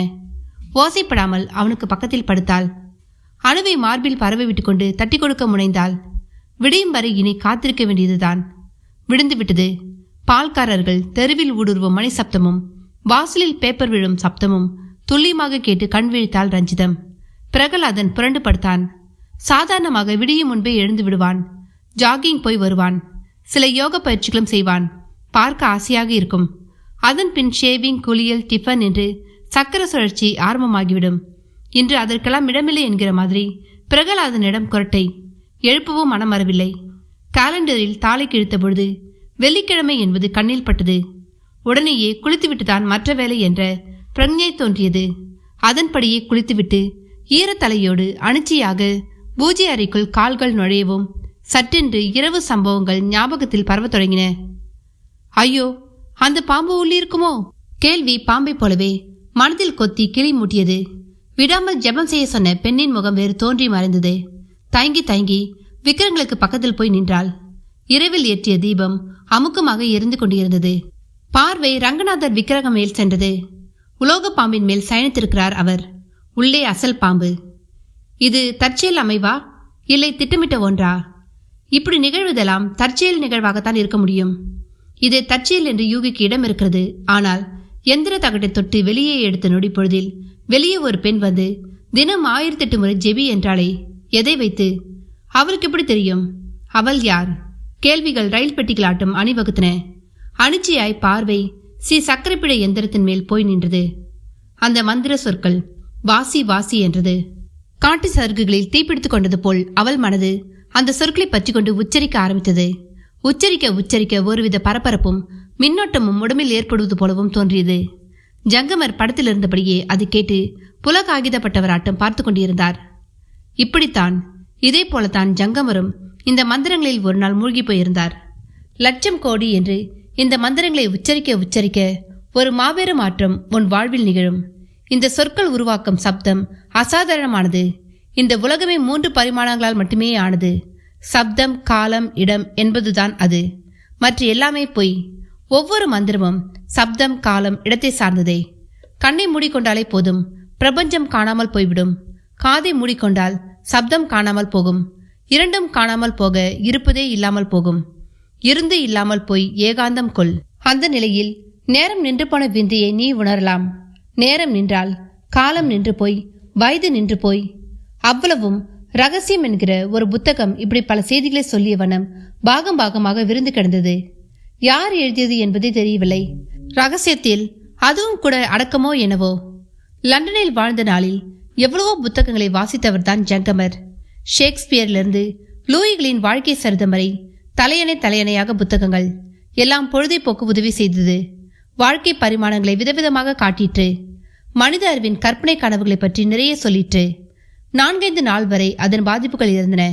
ஓசைப்படாமல் அவனுக்கு பக்கத்தில் படுத்தாள். அணுவை மார்பில் பரவி விட்டு கொண்டு தட்டி கொடுக்க முனைந்தாள். விடியும் வரை இனி காத்திருக்க வேண்டியதுதான். விழுந்து விட்டது. பால்காரர்கள் தெருவில் ஊடுருவும் மணி சப்தமும் வாசலில் பேப்பர் விழும் சப்தமும் துல்லியமாக கேட்டு கண் விழித்தாள் ரஞ்சிதம். பிரகலாதன் புரண்டு படுத்தான். சாதாரணமாக விடியும் முன்பே எழுந்து விடுவான். ஜாகிங் போய் வருவான். சில யோக பயிற்சிகளும் செய்வான். பார்க்க ஆசையாக இருக்கும். அதன் பின் ஷேவிங், குளியல், டிஃபன் என்று சக்கர சுழற்சி ஆரம்பமாகிவிடும். இன்று அதற்கெல்லாம் இடமில்லை என்கிற மாதிரி பிரகலாதனிடம் குரட்டை. எழுப்பவும் மனம் வரவில்லை. காலண்டரில் தாளை கிழித்த பொழுது வெள்ளிக்கிழமை என்பது கண்ணில் பட்டது. உடனேயே குளித்துவிட்டுதான் மற்ற வேலை என்ற பிரஞ்ஞை தோன்றியது. அதன்படியே குளித்துவிட்டு ஈரத்தலையோடு அணிச்சியாக பூஜை அறைக்குள் கால்கள் நுழையவும் சட்டென்று இரவு சம்பவங்கள் ஞாபகத்தில் பரவத் தொடங்கின. ஐயோ, அந்த பாம்பு உள்ளிருக்குமோ? கேள்வி பாம்பை போலவே மனதில் கொத்தி கிளி மூட்டியது. விடாமல் ஜெபம் செய்ய சொன்ன பெண்ணின் முகம் வேறு தோன்றி மறைந்தது. தயங்கி தயங்கி விக்கிரங்களுக்கு பக்கத்தில் போய் நின்றாள். இரவில் ஏற்றிய தீபம் அமுக்கமாக எரிந்து கொண்டிருந்தது. பார்வை ரங்கநாதர் விக்கிரகம் மேல் சென்றது. உலோக பாம்பின் மேல் சயனித்திருக்கிறார் அவர். உள்ளே அசல் பாம்பு. இது தற்செயல் அமைவா, இல்லை திட்டமிட்ட ஒன்றா? இப்படி நிகழ்வதெல்லாம் தற்செயல் நிகழ்வாகத்தான் இருக்க முடியும். இது தற்செயல் என்று யூகிக்கு இடம் இருக்கிறது. ஆனால் எந்திர தகட்டை தொட்டு வெளியே எடுத்த நொடி பொழுதில் வெளியே ஒரு பெண் வந்து தினம் 1008 முறை ஜெபி என்றாளே, எதை வைத்து? அவளுக்கு எப்படி தெரியும்? அவள் யார்? கேள்விகள் ரயில் பெட்டிகளாட்டம் அணிவகுத்தன. அணிச்சியாய் பார்வை சக்கரைப்பிழை எந்திரத்தின் மேல் போய் நின்றது. அந்த மந்திர சொற்கள் வாசி வாசி என்றது. காட்டு சருகுகளில் தீப்பிடித்துக் கொண்டது போல் அவள் மனது அந்த சொற்களை பற்றி கொண்டு உச்சரிக்க ஆரம்பித்தது. உச்சரிக்க உச்சரிக்க ஒருவித பரபரப்பும் மின்னோட்டமும் உடம்பில் ஏற்படுவது போலவும் தோன்றியது. ஜங்கமர் படத்தில் இருந்தபடியே அது கேட்டு புலகாகிதப்பட்டவராட்டம் பார்த்து கொண்டிருந்தார். இப்படித்தான், இதே போலத்தான் ஜங்கமரும் இந்த மந்திரங்களில் ஒரு நாள் மூழ்கி போயிருந்தார். லட்சம் கோடி என்று இந்த மந்திரங்களை உச்சரிக்க உச்சரிக்க ஒரு மாபெரும் மாற்றம் உன் வாழ்வில் நிகழும். இந்த சொற்கள் உருவாக்கும் சப்தம் அசாதாரணமானது. இந்த உலகமே 3 பரிமாணங்களால் மட்டுமே ஆனது. சப்தம், காலம், இடம் என்பதுதான் அது. மற்ற எல்லாமே பொய். ஒவ்வொரு மந்திரமும் சப்தம், காலம், இடத்தை சார்ந்ததே. கண்ணை மூடிக்கொண்டாலே போதும், பிரபஞ்சம் காணாமல் போய்விடும். காதை மூடிக்கொண்டால் சப்தம் காணாமல் போகும். இரண்டும் காணாமல் போக இருப்பதே இல்லாமல் போகும். இருந்து இல்லாமல் போய் ஏகாந்தம் கொள். அந்த நிலையில் நேரம் நின்று போன விந்தையை நீ உணரலாம். நேரம் நின்றால் காலம் நின்று போய், வயது நின்று போய். அவ்வளவும் ரகசியம் என்கிற ஒரு புத்தகம் இப்படி பல செய்திகளை சொல்லிய வண்ணம் பாகம் பாகமாக விருந்து கிடந்தது. யார் எழுதியது என்பதே தெரியவில்லை. ரகசியத்தில் அதுவும் கூட அடக்கமோ என்னவோ. லண்டனில் வாழ்ந்த நாளில் எவ்வளவோ புத்தகங்களை வாசித்தவர்தான் ஜங்கமர். ஷேக்ஸ்பியரிலிருந்து லூயிகளின் வாழ்க்கை சரிதம் வரை தலையணையாக புத்தகங்கள் எல்லாம் பொழுதை போக்கு உதவி செய்தது. வாழ்க்கை பரிமாணங்களை விதவிதமாக காட்டிற்று. மனித அறிவின் கற்பனை கனவுகளை பற்றி நிறைய சொல்லிற்று. 4-5 நாள் வரை அதன் பாதிப்புகள் இருந்தன.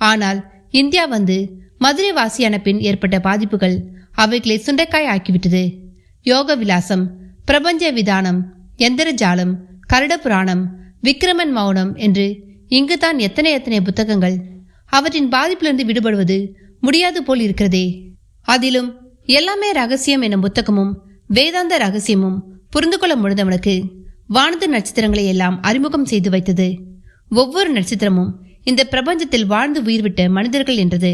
ஆனால் இந்தியா வந்து மதுரை வாசியான பின் ஏற்பட்ட பாதிப்புகள் அவைகளை சுண்டைக்காய் ஆக்கிவிட்டது. யோக விலாசம், பிரபஞ்ச விதானம், எந்திர ஜாலம், கருட புராணம், விக்ரமன் மௌனம் என்று இங்குதான் எத்தனை புத்தகங்கள். அவற்றின் பாதிப்பிலிருந்து விடுபடுவது முடியாது போல் இருக்கிறதே. அதிலும் எல்லாமே ரகசியம் என்னும் புத்தகமும் வேதாந்த ரகசியமும் புரிந்து கொள்ள முடிந்தவனுக்கு வானத்து நட்சத்திரங்களை எல்லாம் அறிமுகம் செய்து வைத்தது. ஒவ்வொரு நட்சத்திரமும் இந்த பிரபஞ்சத்தில் வாழ்ந்து உயிர்விட்ட மனிதர்கள் என்றது.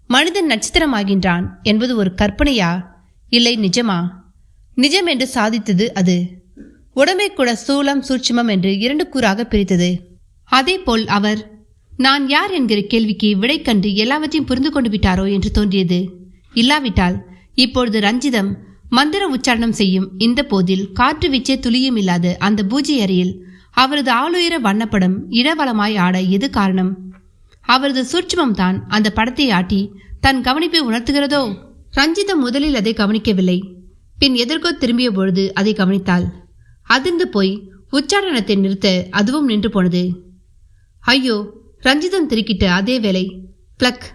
மனிதன் நட்சத்திரமாகின்றான் என்பது ஒரு கற்பனையா, இல்லை நிஜமா? நிஜம் என்று சாதித்தது அது. உடம்பை கூட ஸ்தூலம், சூட்சுமம் என்று 2 கூறாக பிரித்தது. அதே போல் அவர் நான் யார் என்கிற கேள்விக்கு விடை கண்டு எல்லாவற்றையும் புரிந்து கொண்டு விட்டாரோ என்று தோன்றியது. இல்லாவிட்டால் இப்பொழுது ரஞ்சிதம் மந்திர உச்சாரணம் செய்யும் இந்த போதில் காற்று வீச்சே துளியும் இல்லாத அந்த பூஜை அறையில் அவரது ஆளுயர வண்ணப்படம் இடவளமாய் ஆட எது காரணம்? அவரது சூட்சுமம் தான் அந்த படத்தை ஆட்டி தன் கவனிப்பை உணர்த்துகிறதோ? ரஞ்சிதம் முதலில் அதை கவனிக்கவில்லை. பின் எதற்கோ திரும்பிய பொழுது அதை கவனித்தாள். அதிர்ந்து போய் உச்சாரணத்தை நிறுத்த அதுவும் நின்று போனது. ஐயோ, ரஞ்சிதம் திருக்கிட்ட அதே வேலை. பிளக்!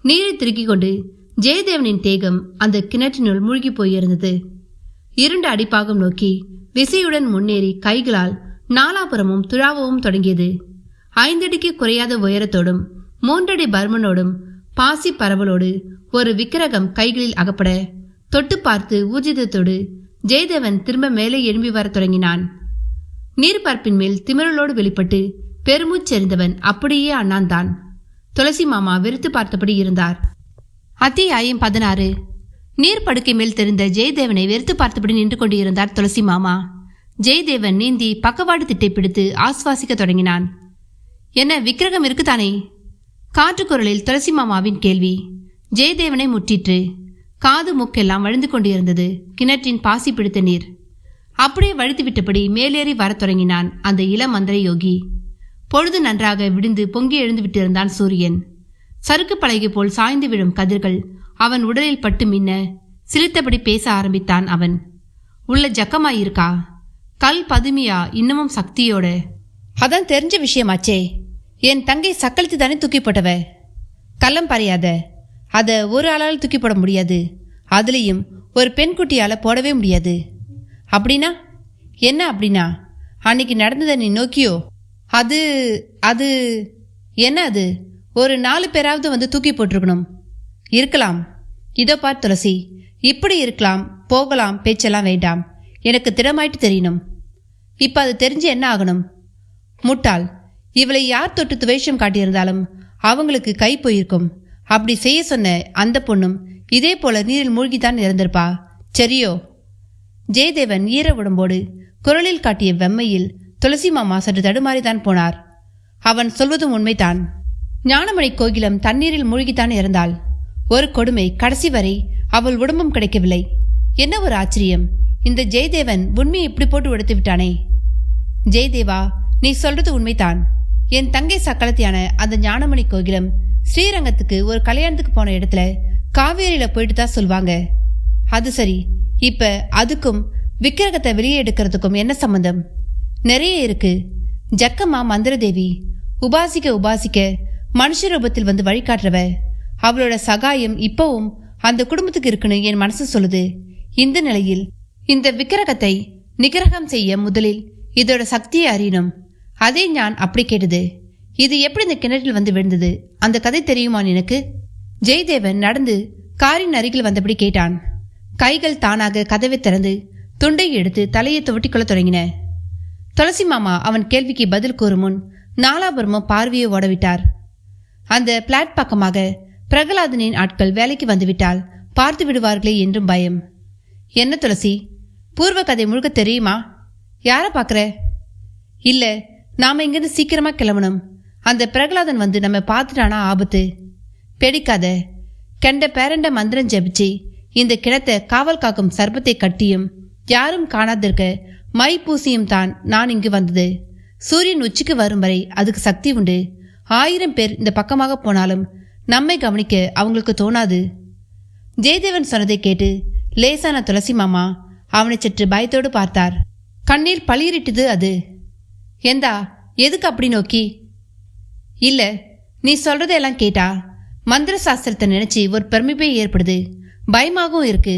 நீரை திருக்கிக் கொண்டு ஜெயதேவனின் தேகம் அந்த கிணற்றினுள் மூழ்கி போயிருந்தது. 2 அடிப்பாகம் நோக்கி விசையுடன் முன்னேறி கைகளால் நாலாபுரமும் துழாவவும் தொடங்கியது. 5 அடிக்கு குறையாத உயரத்தோடும் 3 அடி பர்மனோடும் பாசி பரவலோடு ஒரு விக்கிரகம் கைகளில் அகப்பட தொட்டு பார்த்து ஊர்ஜிதத்தோடு ஜெயதேவன் திரும்ப மேலே எழும்பி வர தொடங்கினான். நீர்பரப்பின் மேல் திமிரலோடு வெளிப்பட்டு பெருமூச்செறிந்தவன் அப்படியே அண்ணாந்தான். துளசி மாமா வெறுத்து பார்த்தபடி இருந்தார். அத்தியாயம் 16. நீர்படுக்கை மேல் தெரிந்த ஜெயதேவனை வெறுத்து பார்த்தபடி நின்று கொண்டிருந்தார் துளசி மாமா. ஜெயதேவன் நீந்தி பக்கவாடு திட்டை பிடித்து ஆஸ்வாசிக்க தொடங்கினான். என்ன விக்கிரகம் இருக்குதானே? காற்று குரலில் துளசி மாமாவின் கேள்வி ஜெயதேவனை முற்றிற்று. காது மூக்கெல்லாம் வழிந்து கொண்டிருந்தது கிணற்றின் பாசி பிடித்த நீர். அப்படியே வழித்து விட்டபடி மேலேறி வரத் தொடங்கினான் அந்த இளம் மந்திர யோகி. பொழுது நன்றாக விடிந்து பொங்கி எழுந்து விட்டிருந்தான் சூரியன். சறுக்கு பலகை போல் சாய்ந்து விழும் கதிர்கள் அவன் உடலில் பட்டு மின்ன சிரித்தபடி பேச ஆரம்பித்தான் அவன். உள்ள ஜக்கமாயிருக்கா? கல் பதுமியா இன்னமும் சக்தியோட? அதான் தெரிஞ்ச விஷயமாச்சே. என் தங்கை சக்களத்து தானே தூக்கி போட்டவ. கள்ளம் பறையாத. அதை ஒரு ஆளால் தூக்கி போட முடியாது. அதுலேயும் ஒரு பெண் குட்டியால் போடவே முடியாது. அப்படின்னா என்ன? அப்படின்னா அன்னைக்கு நடந்ததை நீ நோக்கியோ? அது அது என்ன? அது ஒரு 4 பேராவது வந்து தூக்கி போட்டிருக்கணும். இருக்கலாம். இதோ பார் துளசி, இப்படி இருக்கலாம் போகலாம் பேச்செல்லாம் வேண்டாம். எனக்கு திடமாயிட்டு தெரியணும். இப்ப அது தெரிஞ்சு என்ன ஆகணும்? முட்டாள், இவளை யார் தொட்டு துவேஷம் காட்டியிருந்தாலும் அவங்களுக்கு கை போயிருக்கும். அப்படி செய்ய சொன்ன அந்த பொண்ணும் இதே போல நீரில் மூழ்கித்தான் இறந்திருப்பா. சரியோ? ஜெயதேவன் ஈர உடம்போடு குரலில் காட்டிய வெம்மையில் துளசி மாமா சற்று தடுமாறிதான் போனார். அவன் சொல்வதும் உண்மைதான். ஞானமணி கோகிலம் தண்ணீரில் மூழ்கித்தான் இறந்தாள். ஒரு கொடுமை, கடைசி வரை அவள் உடம்பும் கிடைக்கவில்லை. என்ன ஒரு ஆச்சரியம்! இந்த ஜெயதேவன் உண்மையை இப்படி போட்டு உடைத்து விட்டானே. ஜெயதேவா, நீ சொல்றது உண்மைதான். என் தங்கை சக்களத்தியான அந்த ஞானமணி கோகிலம் ஸ்ரீரங்கத்துக்கு ஒரு கல்யாணத்துக்கு போன இடத்துல காவேரியில போயிட்டு தான் சொல்வாங்க. அது சரி, இப்ப அதுக்கும் விக்கிரகத்தை வெளியே எடுக்கிறதுக்கும் என்ன சம்பந்தம்? நிறைய இருக்கு. ஜக்கம்மா மந்திரதேவி, உபாசிக்க உபாசிக்க மனுஷ ரூபத்தில் வந்து வழிகாட்டுறவ. அவளோட சகாயம் இப்பவும் அந்த குடும்பத்துக்கு இருக்குன்னு என் மனசு சொல்லுது. இந்த நிலையில் இந்த விக்கிரகத்தை நிகிரகம் செய்ய முதலில் இதோட சக்தியை அறியணும். அதே ஞான் அப்படி கேட்டது. இது எப்படி இந்த கிணற்றில் வந்து விழுந்தது? அந்த கதை தெரியுமா எனக்கு? ஜெயதேவன் நடந்து காரின் அருகில் வந்தபடி கேட்டான். கைகள் தானாக கதவை திறந்து துண்டை எடுத்து தலையை துவட்டிக்கொள்ள தொடங்கின. துளசி மாமா அவன் கேள்விக்கு பதில் கூறும் முன் நாலாபுரமும் பார்வையை ஓடவிட்டார். அந்த பிளாட் பக்கமாக பிரகலாதனின் ஆட்கள் வேலைக்கு வந்துவிட்டால் பார்த்து விடுவார்களே என்றும் பயம். என்ன துளசி, பூர்வ கதை முழுக்க தெரியுமா? யாரை பார்க்குற? இல்லை, நாம இங்கிருந்து சீக்கிரமா கிளம்பணும். அந்த பிரகலாதன் வந்து நம்ம பார்த்துட்டானா ஆபத்து. பெடிக்காத. கெண்ட பேரண்ட மந்திரம் ஜபிச்சு இந்த கிணத்தை காவல் காக்கும் சர்பத்தை கட்டியும் யாரும் காணாதிருக்க மை பூசியும் தான் நான் இங்கு வந்தது. சூரியன் உச்சிக்கு வரும் வரை அதுக்கு சக்தி உண்டு. 1000 பேர் இந்த பக்கமாக போனாலும் நம்மை கவனிக்க அவங்களுக்கு தோணாது. ஜெயதேவன் சொன்னதை கேட்டு லேசான துளசி மாமா அவனை சற்று பயத்தோடு பார்த்தார். கண்ணில் பளிரிட்டது அது. எந்தா, எதுக்கு அப்படி நோக்கி? இல்ல, நீ சொல்றதெல்லாம் கேட்டா மந்திர சாஸ்திரத்தை நினைச்சு ஒரு பெருமைப்பே ஏற்படுது. பயமாகவும் இருக்கு.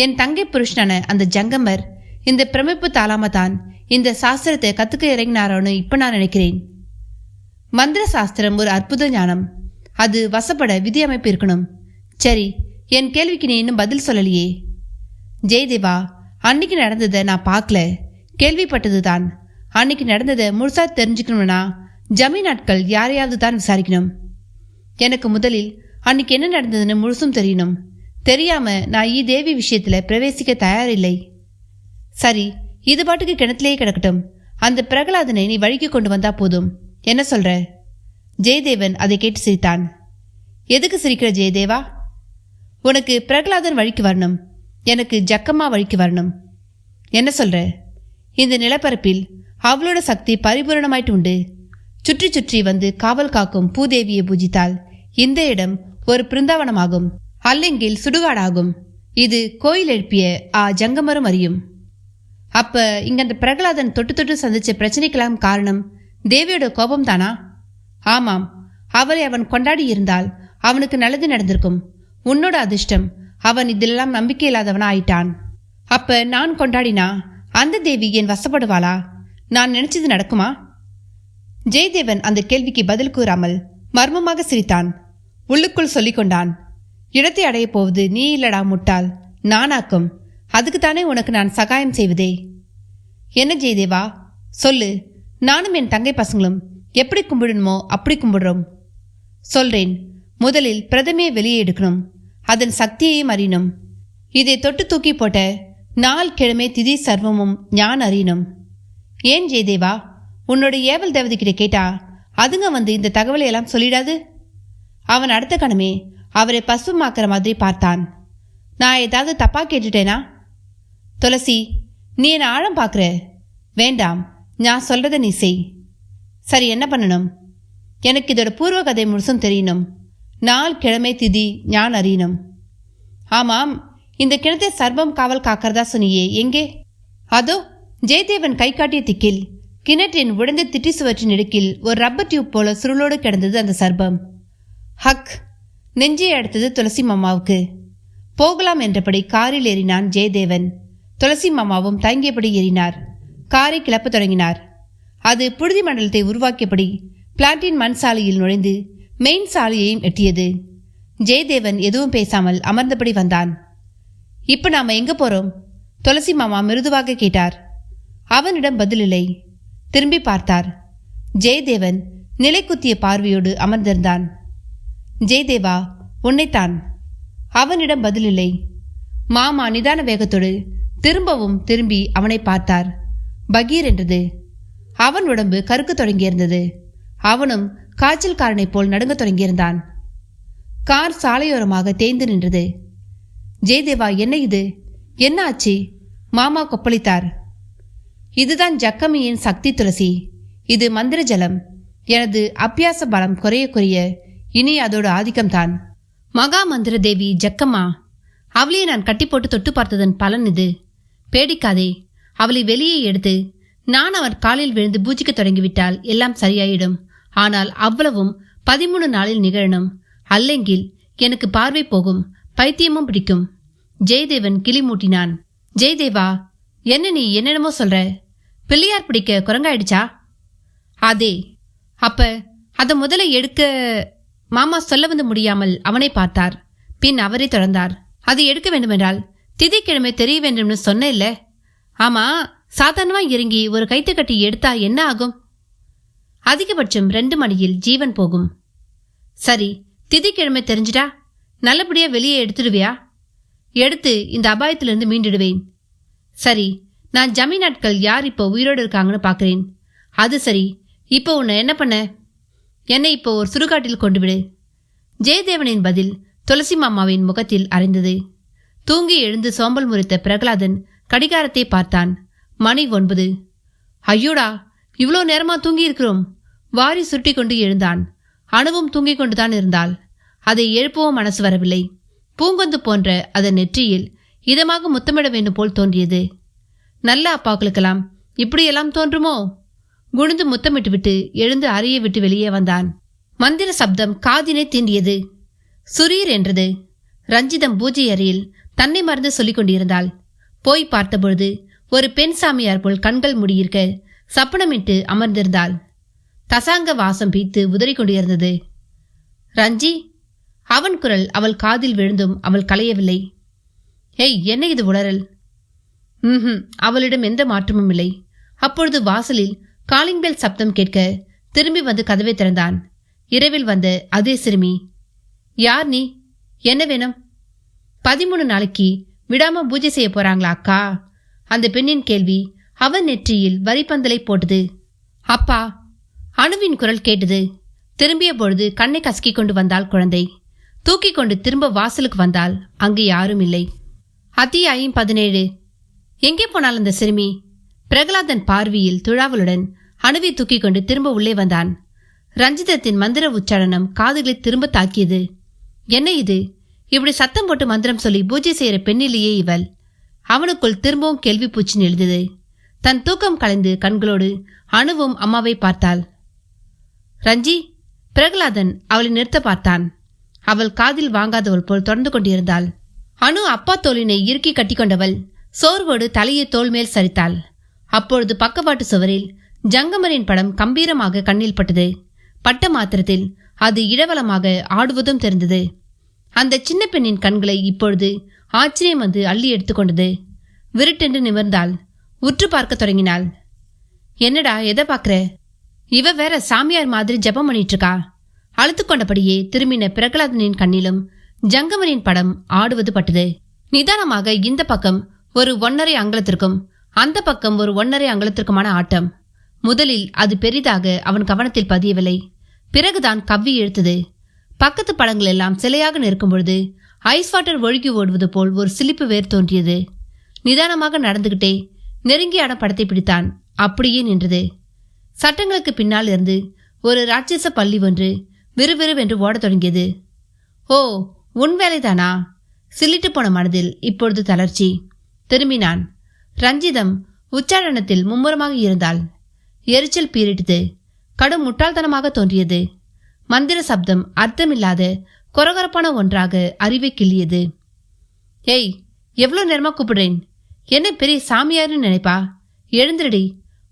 என் தங்கை புருஷனான அந்த ஜங்கமர் இந்த பிரமிப்பு தாளாம தான் இந்த சாஸ்திரத்தை கத்துக்க இறங்கினாரோன்னு இப்ப நான் நினைக்கிறேன். மந்திர சாஸ்திரம் ஒரு அற்புத ஞானம். அது வசப்பட விதி அமைப்பு இருக்கணும். சரி, என் கேள்விக்கு நீ இன்னும் பதில் சொல்லலையே. ஜெயதேவா, அன்னைக்கு நடந்ததை நான் பார்க்கல, கேள்விப்பட்டது தான். அன்னைக்கு நடந்ததை முழுசா தெரிஞ்சுக்கணும்னா ஜமீன் நாட்கள் யாரையாவது தான் விசாரிக்கணும். எனக்கு முதலில் அன்னைக்கு என்ன நடந்ததுன்னு முழுசும் தெரியணும். தெரியாம நான் தேவி விஷயத்துல பிரவேசிக்க தயாரில்லை. சரி, இது பாட்டுக்கு கிணத்திலேயே கிடக்கட்டும். அந்த பிரகலாதனை நீ வழிக்கு கொண்டு வந்தா போதும். என்ன சொல்ற? ஜெயதேவன் அதை கேட்டு சிரித்தான். எதுக்கு சிரிக்கிற ஜெயதேவா? உனக்கு பிரகலாதன் வழிக்கு வரணும், எனக்கு ஜக்கம்மா வழிக்கு வரணும். என்ன சொல்ற? இந்த நிலப்பரப்பில் அவளோட சக்தி பரிபூரணமாயிட்டு உண்டு. சுற்றி சுற்றி வந்து காவல் காக்கும் பூதேவியை பூஜித்தால் இந்த இடம் ஒரு பிருந்தாவனமாகும், அல்லெங்கில் சுடுகாடாகும். இது கோயில் எழுப்பிய ஜங்கமரும் அறியும். அப்ப இங்க அந்த பிரகலாதன் தொட்டு தொட்டு சந்திச்ச பிரச்சனைக்கெல்லாம் காரணம் தேவியோட கோபம் தானா? ஆமாம், அவரை அவன் கொண்டாடி இருந்தால் அவனுக்கு நல்லது நடந்திருக்கும். உன்னோட அதிர்ஷ்டம், அவன் இதெல்லாம் நம்பிக்கை இல்லாதவனா ஆயிட்டான். அப்ப நான் கொண்டாடினா அந்த தேவி என் வசப்படுவாளா? நான் நினைச்சது நடக்குமா? ஜெயதேவன் அந்த கேள்விக்கு பதில் கூறாமல் மர்மமாக சிரித்தான். உள்ளுக்குள் சொல்லிக்கொண்டான். இடத்தை அடைய போவது நீ இல்லடா முட்டாள், நானாக்கும். அதுக்குத்தானே உனக்கு நான் சகாயம் செய்வதே. என்ன ஜெயதேவா, சொல்லு. நானும் என் தங்கை பசங்களும் எப்படி கும்பிடணுமோ அப்படி கும்பிடுறோம். சொல்றேன். முதலில் பிரதமையை வெளியே எடுக்கணும், அதன் சக்தியையும் அறியணும். இதை தொட்டு தூக்கி போட்ட நாள் கிழமை திதி சர்வமும் ஞான் அறியணும். ஏன் ஜெயதேவா, உன்னோட ஏவல் தேவதைக்கிட்ட கேட்டா அதுங்க வந்து இந்த தகவலை எல்லாம் சொல்லிடாது? அவன் அடுத்த கணமே அவரை பசுமாக்குற மாதிரி பார்த்தான். நான் ஏதாவது தப்பா கேட்டுட்டேனா? துளசி, நீ என்ன ஆழம் பார்க்குற? வேண்டாம், நான் சொல்றத நீ செய். சரி, என்ன பண்ணணும்? எனக்கு இதோட பூர்வ கதை முழுசும் தெரியணும். நாள் கிழமை திதி ஞான் அறியணும். ஆமாம், இந்த கிணத்தை சர்பம் காவல் காக்கிறதா சொன்னியே, எங்கே? அதோ ஜெயதேவன் கை காட்டிய திக்கில் கிணற்றின் உடைந்த திட்டி சுவற்றின் இடுக்கில் ஒரு ரப்பர் டியூப் போல சுருளோடு கிடந்தது அந்த சர்பம். ஹக்! நெஞ்சை அடுத்தது துளசி மாமாவுக்கு. போகலாம் என்றபடி காரில் ஏறினான் ஜெயதேவன். துளசி மாமாவும் தயங்கியபடி ஏறினார். காரை கிளப்பத் தொடங்கினார். அது புழுதி மண்டலத்தை உருவாக்கியபடி பிளாட்டின் மண் சாலையில் நுழைந்து மெயின் சாலையையும் எட்டியது. ஜெயதேவன் எதுவும் பேசாமல் அமர்ந்தபடி வந்தான். இப்ப நாம எங்க போறோம்? துளசி மாமா மிருதுவாக கேட்டார். அவனிடம் பதிலில்லை. திரும்பி பார்த்தார். ஜெயதேவன் நிலை குத்திய பார்வையோடு அமர்ந்திருந்தான். ஜெயதேவா, உன்னைத்தான். அவனிடம் பதிலில்லை. மாமா நிதான வேகத்தோடு திரும்பவும் திரும்பி அவனை பார்த்தார். பகீர் என்றது. அவன் உடம்பு கருக்க தொடங்கியிருந்தது. அவனும் காய்ச்சல்காரனைப் போல் நடுங்கத் தொடங்கியிருந்தான். கார் சாலையோரமாக தேய்ந்து நின்றது. ஜெயதேவா, என்ன இது? என்ன ஆச்சு? மாமா கொப்பளித்தார். இதுதான் ஜக்கம்மியின் சக்தி துளசி. இது மந்திர ஜலம். எனது அபியாச பலம் குறைய குறைய இனி அதோட ஆதிக்கம்தான். மகா மந்திர தேவி ஜக்கம்மா, அவளையே நான் கட்டி போட்டு தொட்டு பார்த்ததன் பலன் இது. பேடிக்காதே. அவளை வெளியே எடுத்து நான் அவர் காலில் விழுந்து பூஜிக்க தொடங்கிவிட்டால் எல்லாம் சரியாயிடும். ஆனால் அவ்வளவும் 13 நாளில் நிகழணும். அல்லெங்கில் எனக்கு பார்வை போகும், பைத்தியமும் பிடிக்கும். ஜெயதேவன் கிளி மூட்டினான். ஜெயதேவா, என்ன நீ என்னென்னமோ சொல்ற? பிள்ளையார் பிடிக்க குரங்காயிடுச்சா? அதே. அப்ப அத முதல்ல எடுக்க மாமா சொல்ல வந்து முடியாமல் அவனை பார்த்தார். பின் அவரை தொடர்ந்தார். அதை எடுக்க வேண்டுமென்றால் திதிக்கிழமை தெரிய வேண்டும்னு சொன்ன இல்ல? ஆமா, சாதாரணமா இறங்கி ஒரு கைத்து கட்டி எடுத்தா என்ன ஆகும்? அதிகபட்சம் 2 மணியில் ஜீவன் போகும். சரி, திதிக்கிழமை தெரிஞ்சிட்டா நல்லபடியா வெளியே எடுத்துடுவியா? எடுத்து இந்த அபாயத்திலிருந்து மீண்டுடுவேன். சரி, நான் ஜமி நாட்கள் யார் இப்போ உயிரோடு இருக்காங்கன்னு பார்க்குறேன். அது சரி, இப்போ உன்னை என்ன பண்ண? என்னை இப்போ ஒரு சுடுகாட்டில் கொண்டு விடு. ஜெயதேவனின் பதில் துளசி மாமாவின் முகத்தில் அறைந்தது. தூங்கி எழுந்து சோம்பல் முறித்த பிரகலாதன் கடிகாரத்தை பார்த்தான். மணி 9. ஐயோடா, இவ்வளோ நேரமா தூங்கி இருக்கிறோம். வாரி சுருட்டி கொண்டு எழுந்தான். அணுவும் தூங்கிக் கொண்டுதான் இருந்தாள். அதை எழுப்பவும் மனசு வரவில்லை. பூங்கொந்து போன்ற அதன் நெற்றியில் இதமாக முத்தமிட வேண்டும் போல் தோன்றியது. நல்ல அப்பாக்களுக்கெல்லாம் இப்படியெல்லாம் தோன்றுமோ? குனிந்து முத்தமிட்டு விட்டு எழுந்து அறையை விட்டு வெளியே வந்தான். மந்திர சப்தம் காதினை தீண்டியது. சுரீர் என்றது. ரஞ்சிதம் பூஜை அறையில் தன்னை மறந்து சொல்லிக் கொண்டிருந்தாள். போய் பார்த்தபொழுது ஒரு பெண் சாமியார் போல் கண்கள் முடியிருக்க சப்பனமிட்டு அமர்ந்திருந்தாள். தசாங்க வாசம் பீத்து உதறி கொண்டிருந்தது. ரஞ்சி! அவன் குரல் அவள் காதில் விழுந்தும் அவள் களையவில்லை. ஏய், என்ன இது உளறல்? அவளிடம் எந்த மாற்றமும் இல்லை. அப்பொழுது வாசலில் காலிங் பெல் சப்தம் கேட்க திரும்பி வந்து கதவை திறந்தான். இரவில் வந்த அதே சிறுமி. யார் நீ? என்ன வேணும்? 13 நாளைக்கு விடாம பூஜை செய்ய போறாங்களா அக்கா? அந்த பெண்ணின் கேள்வி அவன் நெற்றியில் வரிப்பந்தலை போட்டது. அப்பா! அணுவின் குரல் கேட்டது. திரும்பிய பொழுது கண்ணை கசக்கிக் கொண்டு வந்தாள் குழந்தை. தூக்கி கொண்டு திரும்ப வாசலுக்கு வந்தால் அங்கு யாரும் இல்லை. அத்தியாயம் 17. எங்கே போனால் அந்த சிறுமி? பிரகலாதன் பார்வையில் துழாவலுடன் அணுவை தூக்கி கொண்டு திரும்ப உள்ளே வந்தான். ரஞ்சிதத்தின் மந்திர உச்சாரணம் காதுகளை திரும்ப தாக்கியது. என்ன இது? இப்படி சத்தம் போட்டு மந்திரம் சொல்லி பூஜை செய்யற பெண்ணிலேயே இவள். அவனுக்குள் திரும்பவும் கேள்வி பூச்சி எழுந்தது. தன் தூக்கம் கலைந்து கண்களோடு அணுவும் அம்மாவை பார்த்தாள். ரஞ்சி! பிரகலாதன் அவளை நிறுத்த பார்த்தான். அவள் காதில் வாங்காதவள் போல் தொடர்ந்து கொண்டிருந்தாள். அணு அப்பா தோளினை இறுக்கி கட்டிக்கொண்டவள் சோர்வோடு தலையை தோள் மேல் சரித்தாள். அப்பொழுது பக்கவாட்டு சுவரில் ஜங்கமரின் படம் கம்பீரமாக கண்ணில் பட்டது. பட்ட மாத்திரத்தில் அது இடவலமாக ஆடுவதும் தெரிந்தது. அந்த சின்ன பெண்ணின் கண்களை இப்பொழுது ஆச்சரியம் வந்து அள்ளி எடுத்துக்கொண்டது. விருட்டென்று நிமிர்ந்தாள். உற்று பார்க்க தொடங்கினாள். என்னடா, எதை பாக்குற? இவ வேற சாமியார் மாதிரி ஜபம் பண்ணிட்டு இருக்கா. அழுத்து கொண்டபடியே திரும்பின பிரகலாதனின் கண்ணிலும் ஜங்கமரின் படம் ஆடுவது பட்டது. நிதானமாக இந்த பக்கம் ஒரு 1.5 அங்குலத்திற்கும் அந்த பக்கம் ஒரு 1.5 அங்குலத்திற்குமான ஆட்டம். முதலில் அது பெரிதாக அவன் கவனத்தில் பதியவில்லை. பிறகுதான் கவ்வி இழுத்தது. பக்கத்து படங்கள் எல்லாம் சிலையாக நிற்கும் பொழுது ஐஸ் வாட்டர் ஒழுகி ஓடுவது போல் ஒரு சிலிப்பு வேர் தோன்றியது. நிதானமாக நடந்துகிட்டே நெருங்கியான படத்தை பிடித்தான். அப்படியே நின்றது. சட்டங்களுக்கு பின்னால் இருந்து ஒரு ராட்சச பள்ளி ஒன்று விறுவிறுவென்று ஓடத் தொடங்கியது. ஓ, உன் வேலைதானா? சில்லிட்டு போன மனதில் இப்பொழுது தளர்ச்சி. திரும்பினான். ரஞ்சிதம் உச்சாரணத்தில் மும்முரமாக இருந்தாள். எரிச்சல் பீரிட்டது. கடும் முட்டாள்தனமாக தோன்றியது. மந்திர சப்தம் அர்த்தமில்லாத கொரகொரப்பான ஒன்றாக அறிவை கிள்ளியது. ஏய், எவ்வளோ நேரமா கூப்பிடுறேன்? என்ன பெரிய சாமியார்னு நினைப்பா? எழுந்திரடி,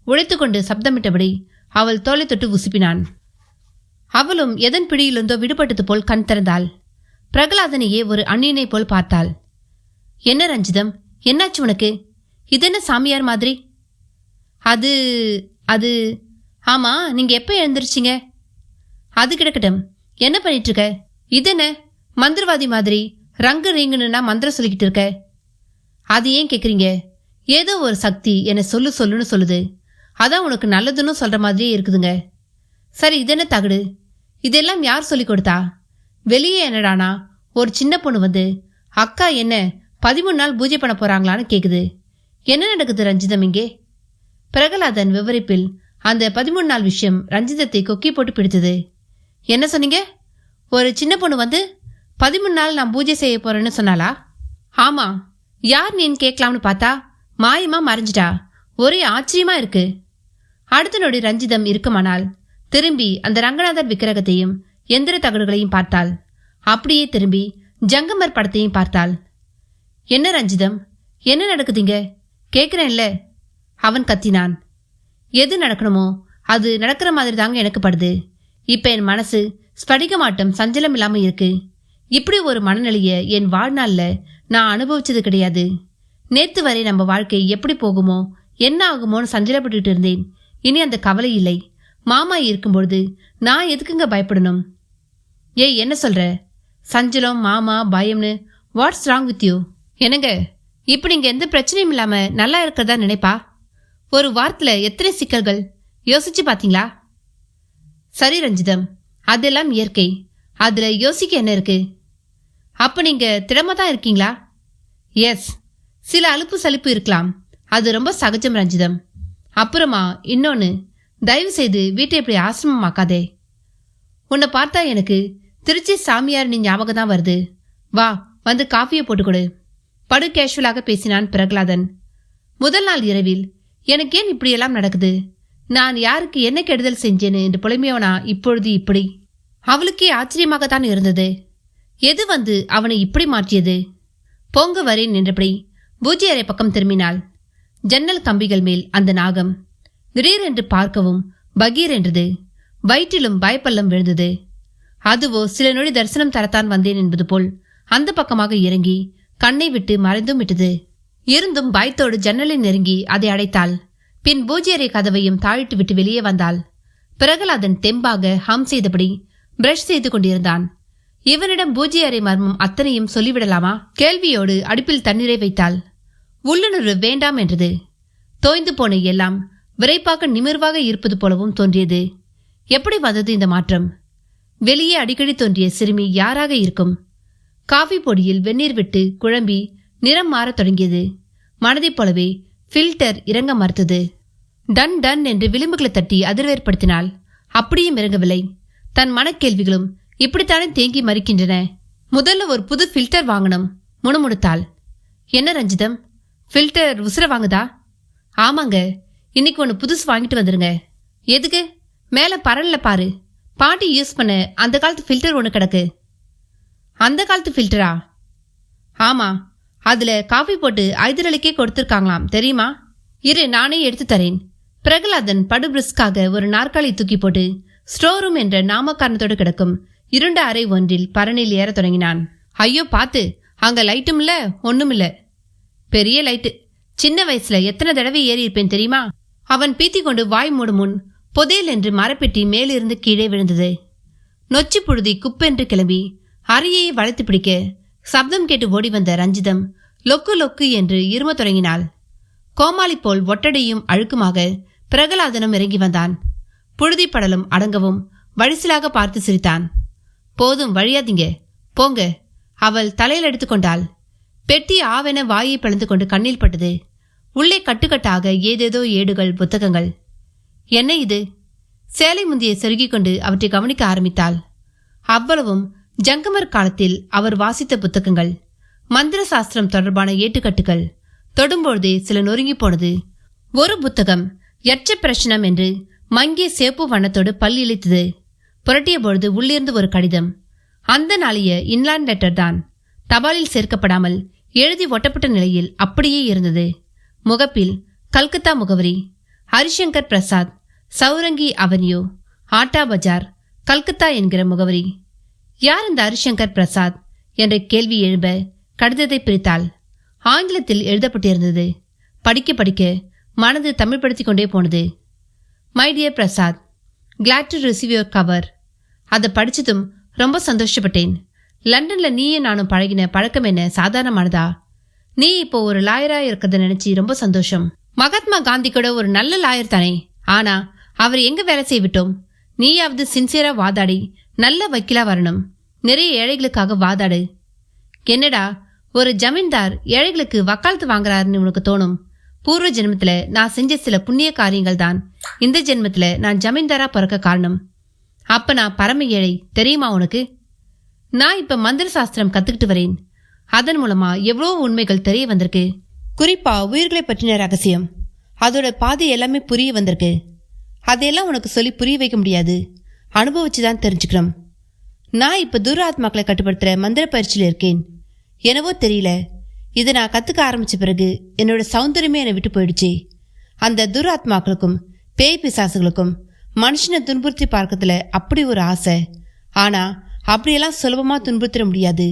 உழைத்துக்கொண்டு சப்தமிட்டபடி அவள் தோலை தொட்டு உசுப்பினான். அவளும் எதன் பிடியிலிருந்தோ விடுபட்டது போல் கண் திறந்தாள். பிரகலாதனையே ஒரு அந்நியனை போல் பார்த்தாள். என்ன ரஞ்சிதம், என்னாச்சு உனக்கு? இதென்ன சாமியார் மாதிரி? அது அது ஆமா, நீங்க எப்ப எழுந்திருச்சிங்க? அது கிடக்கட்டும், என்ன பண்ணிட்டு இருக்க? இதென்ன மந்திரவாதி மாதிரி ரங்கு ரீங்குன்னா மந்திரம் சொல்லிக்கிட்டு இருக்க? அது ஏன் கேக்குறீங்க? ஏதோ ஒரு சக்தி என்னை சொல்லுன்னு சொல்லுது. அதான் உனக்கு நல்லதுன்னு சொல்ற மாதிரியே இருக்குதுங்க. சரி, இதென்ன தகடு? இதெல்லாம் யார் சொல்லி கொடுத்தா? வெளியே என்னடானா ஒரு சின்ன பொண்ணு வந்து அக்கா என்ன 13 நாள் பூஜை பண்ண போறாங்களான்னு கேக்குது. என்ன நடக்குது ரஞ்சிதம் இங்கே? பிரகலாதன் விவரிப்பில் அந்த 13 நாள் விஷயம் ரஞ்சிதத்தை கொக்கி போட்டு பிடித்தது. என்ன சொன்னீங்க? ஒரு சின்ன பொண்ணு வந்து 13 நாள் நான் பூஜை செய்ய போறேன்னு சொன்னாலா? ஆமா, யார் நீன்னு கேட்கலாம்னு பார்த்தா மாயமா மறைஞ்சிட்டா. ஒரே ஆச்சரியமா இருக்கு. அடுத்த நொடி ரஞ்சிதம் இருக்குமானால் திரும்பி அந்த ரங்கநாதர் விக்கிரகத்தையும் எந்திர தகடுகளையும் பார்த்தாள். அப்படியே திரும்பி ஜங்கமர் படத்தையும் பார்த்தாள். என்ன ரஞ்சிதம், என்ன நடக்குதுங்க? கேட்குறேன்ல, அவன் கத்தினான். எது நடக்கணுமோ அது நடக்கிற மாதிரி தாங்க எனக்கு படுது. இப்ப என் மனசு ஸ்படிகமாட்டம் சஞ்சலம் இல்லாம இருக்கு. இப்படி ஒரு மனநிலைய என் வாழ்நாள்ல நான் அனுபவிச்சது கிடையாது. நேத்து வரை நம்ம வாழ்க்கை எப்படி போகுமோ என்ன ஆகுமோன்னு சஞ்சலப்பட்டுட்டு இருந்தேன். இனி அந்த கவலை இல்லை. மாமா இருக்கும்பொழுது நான் எதுக்குங்க பயப்படணும்? ஏய், என்ன சொல்ற? சஞ்சலம், மாமா, பயம்னு வாட்ஸ் ராங் வித் யூ? என்னங்க, இப்ப நீங்க எந்த பிரச்சனையும் இல்லாம நல்லா இருக்கிறதா நினைப்பா? ஒரு வாரத்துல எத்தனை சிக்கல்கள் யோசிச்சு பாத்தீங்களா? சரி ரஞ்சிதம், அதெல்லாம் இயற்கை. அதுல யோசிக்க என்ன இருக்கு? அப்ப நீங்க திடமா தான் இருக்கீங்களா? எஸ், சில அலுப்பு சலிப்பு இருக்கலாம். அது ரொம்ப சகஜம் ரஞ்சிதம். அப்புறமா இன்னொன்னு, தயவு செய்து வீட்டை இப்படி ஆசிரமமாக்காதே. உன்னை பார்த்தா எனக்கு திருச்சி சாமியார் நீ ஞாபகம் தான் வருது. வா, வந்து காஃபியை போட்டுக்கொடு. படு கேஷுவலாக பேசினான் பிரகலாதன். முதல் நாள் இரவில் எனக்கு ஏன் இப்படியெல்லாம் நடக்குது? நான் யாருக்கு என்ன கெடுதல் செஞ்சேன்னு என்று புலமையவனா இப்பொழுது இப்படி? அவளுக்கே ஆச்சரியமாகத்தான் இருந்தது. எது வந்து அவனை இப்படி மாற்றியது? போங்க வரேன் என்றபடி பூஜை அறை பக்கம் திரும்பினாள். ஜன்னல் கம்பிகள் மேல் அந்த நாகம் திடீரென்று பார்க்கவும் பகீர் என்றது. வயிற்றிலும் பயப்பள்ளம் விழுந்தது. அதுவோ சில நொடி தரிசனம் தரத்தான் வந்தேன் என்பது போல் அந்த பக்கமாக இறங்கி கண்ணை விட்டு மறைந்தும் விட்டது. இருந்தும் பயத்தோடு ஜன்னலை நெருங்கி அதை அடைத்தாள். பின் பூஜை அறை கதவையும் தாழிட்டு விட்டு வெளியே வந்தாள். பிரகலாதன் தெம்பாக ஹம் செய்தபடி பிரஷ் செய்து கொண்டிருந்தான். இவனிடம் பூஜை அறை மர்மம் அத்தனையும் சொல்லிவிடலாமா? கேள்வியோடு அடுப்பில் தண்ணீரை வைத்தாள். உள்ளுணர்வு வேண்டாம் என்றது. தோய்ந்து போன எல்லாம் விரைப்பாக நிமிர்வாக இருப்பது போலவும் தோன்றியது. எப்படி வந்தது இந்த மாற்றம்? வெளியே அடிக்கடி தோன்றிய சிறுமி யாராக இருக்கும்? காஃபி பொடியில் வெந்நீர் விட்டு குழம்பி நிறம் மாறத் தொடங்கியது. மனதைப் போலவே ஃபில்டர் இறங்க மறுத்தது. டன் டன் என்று விளிம்புகளை தட்டி அதிர்வேற்படுத்தினாள். அப்படியும் இறங்கவில்லை. தன் மனக்கேள்விகளும் இப்படித்தானே தேங்கி மறிக்கின்றன. முதல்ல ஒரு புது ஃபில்டர் வாங்கணும் முணுமுணுத்தாள். என்ன ரஞ்சிதம், ஃபில்டர் உசுர வாங்குதா? ஆமாங்க, இன்னைக்கு ஒன்று புதுசு வாங்கிட்டு வந்துருங்க. எதுக்கு? மேல பரல்ல பாரு, பாட்டி யூஸ் பண்ண அந்த காலத்து ஃபில்டர் ஒன்று கிடக்கு. அந்த காலத்து ஃபில்டரா? ஆமா, அதுல காஃபி போட்டு 5 ரூபாய்க்கே கொடுத்துருக்காங்களாம், தெரியுமா? இரு, நானே எடுத்து தரேன். பிரகலாதன் படு பிரிஸ்காக ஒரு நாற்காலி தூக்கி போட்டு ஸ்டோர் ரூம் என்ற நாமக்காரணத்தோடு கிடக்கும் இருண்ட அறை ஒன்றில் பரணில் ஏற தொடங்கினான். ஐயோ பாத்து, அங்க லைட்டும் இல்ல ஒண்ணும் இல்ல. பெரிய லைட்டு. சின்ன வயசுல எத்தனை தடவை ஏறி இருப்பேன் தெரியுமா? அவன் பீத்தி கொண்டு வாய் மூடும் முன் பொதேல் என்று மரப்பெட்டி மேலிருந்து கீழே விழுந்தது. நொச்சி புழுதி குப்பென்று கிளம்பி அறையை வளைத்து பிடிக்க சப்தம் கேட்டு ஓடி வந்த ரஞ்சிதம் லொக்கு லொக்கு என்று இரும தொடங்கினாள். கோமாளி போல் ஒட்டடையும் அழுக்குமாக பிரகலாதனும் இறங்கி வந்தான். புழுதி படலும் அடங்கவும் வழிசிலாக பார்த்து சிரித்தான். போதும், வழியாதீங்க, போங்க. அவள் தலையில் எடுத்துக்கொண்டாள். பெட்டி ஆவென வாயை பிளந்து கொண்டு கண்ணில் பட்டது. உள்ளே கட்டுக்கட்டாக ஏதேதோ ஏடுகள், புத்தகங்கள். என்ன இது? சேலை முந்தியை செருகிக் கொண்டு அவற்றை கவனிக்க ஆரம்பித்தாள். அவ்வளவும் ஜங்கமர் காலத்தில் அவர் வாசித்த புத்தகங்கள், மந்திர சாஸ்திரம் தொடர்பான ஏட்டுக்கட்டுகள். தொடும்பொழுதே சில நொறுங்கி போனது. ஒரு புத்தகம் யட்ச பிரச்சனம் என்று மங்கிய சேப்பு வண்ணத்தோடு பல் இழைத்தது. புரட்டிய பொழுது உள்ளிருந்து ஒரு கடிதம். அந்த நாளைய இன்லாண்ட் லெட்டர் தான். தபாலில் சேர்க்கப்படாமல் எழுதி ஒட்டப்பட்ட நிலையில் அப்படியே இருந்தது. முகப்பில் கல்கத்தா முகவரி. ஹரிசங்கர் பிரசாத், சௌரங்கி அவென்யூ, ஆட்டா பஜார், கல்கத்தா என்கிற முகவரி. யார் இந்த ஹரிசங்கர் பிரசாத் என்ற கேள்வி எழும்ப கடிதத்தை பிரித்தாள். ஆங்கிலத்தில் எழுதப்பட்டிருந்தது. படிக்க படிக்க மனது தமிழ்படுத்திக் கொண்டே போனது. My dear Prasad, glad to receive your cover. அதை படிச்சதும் ரொம்ப சந்தோஷப்பட்டேன். லண்டன்ல நீயும் நானும் பழகின பழக்கம் என்ன சாதாரணமானதா? நீ இப்போ ஒரு லாயரா இருக்கிறத நினைச்சு ரொம்ப சந்தோஷம். மகாத்மா காந்தி கூட ஒரு நல்ல லாயர் தானே. ஆனா அவர் எங்க வேலை செய்விட்டோம். நீயாவது சின்சியரா வாதாடி நல்ல வக்கீலா வரணும். நிறைய ஏழைகளுக்காக வாதாடு. என்னடா ஒரு ஜமீன்தார் ஏழைகளுக்கு வக்காலத்து வாங்குறாருன்னு உனக்கு தோணும். பூர்வ ஜென்மத்துல நான் செஞ்ச சில புண்ணிய காரியங்கள் தான் இந்த ஜென்மத்துல நான் ஜமீன்தாரா பிறக்க காரணம். அப்ப நான் பரம ஏழை தெரியுமா உனக்கு? நான் இப்ப மந்திர சாஸ்திரம் கத்துக்கிட்டு வரேன். அதன் மூலமா எவ்வளோ உண்மைகள் தெரிய வந்திருக்கு. குறிப்பா உயிர்களை பற்றின ரகசியம். அதோட பாதை எல்லாமே புரிய வந்திருக்கு. அதையெல்லாம் உனக்கு சொல்லி புரிய வைக்க முடியாது. அனுபவிச்சுதான் தெரிஞ்சுக்கிறோம். நான் இப்ப துர ஆத்மாக்களை கட்டுப்படுத்துற மந்திர பயிற்சியில் இருக்கேன். என்னவோ தெரியல, இதை நான் கத்துக்க ஆரம்பிச்ச பிறகு என்னோட சௌந்தரியமே என்னை விட்டு போயிடுச்சு. அந்த துர ஆத்மாக்களுக்கும் பேய் பிசாசுகளுக்கும் மனுஷனை துன்புறுத்தி பார்க்கறதுல அப்படி ஒரு ஆசை. ஆனா அப்படியெல்லாம் சுலபமா துன்புறுத்திட முடியாது.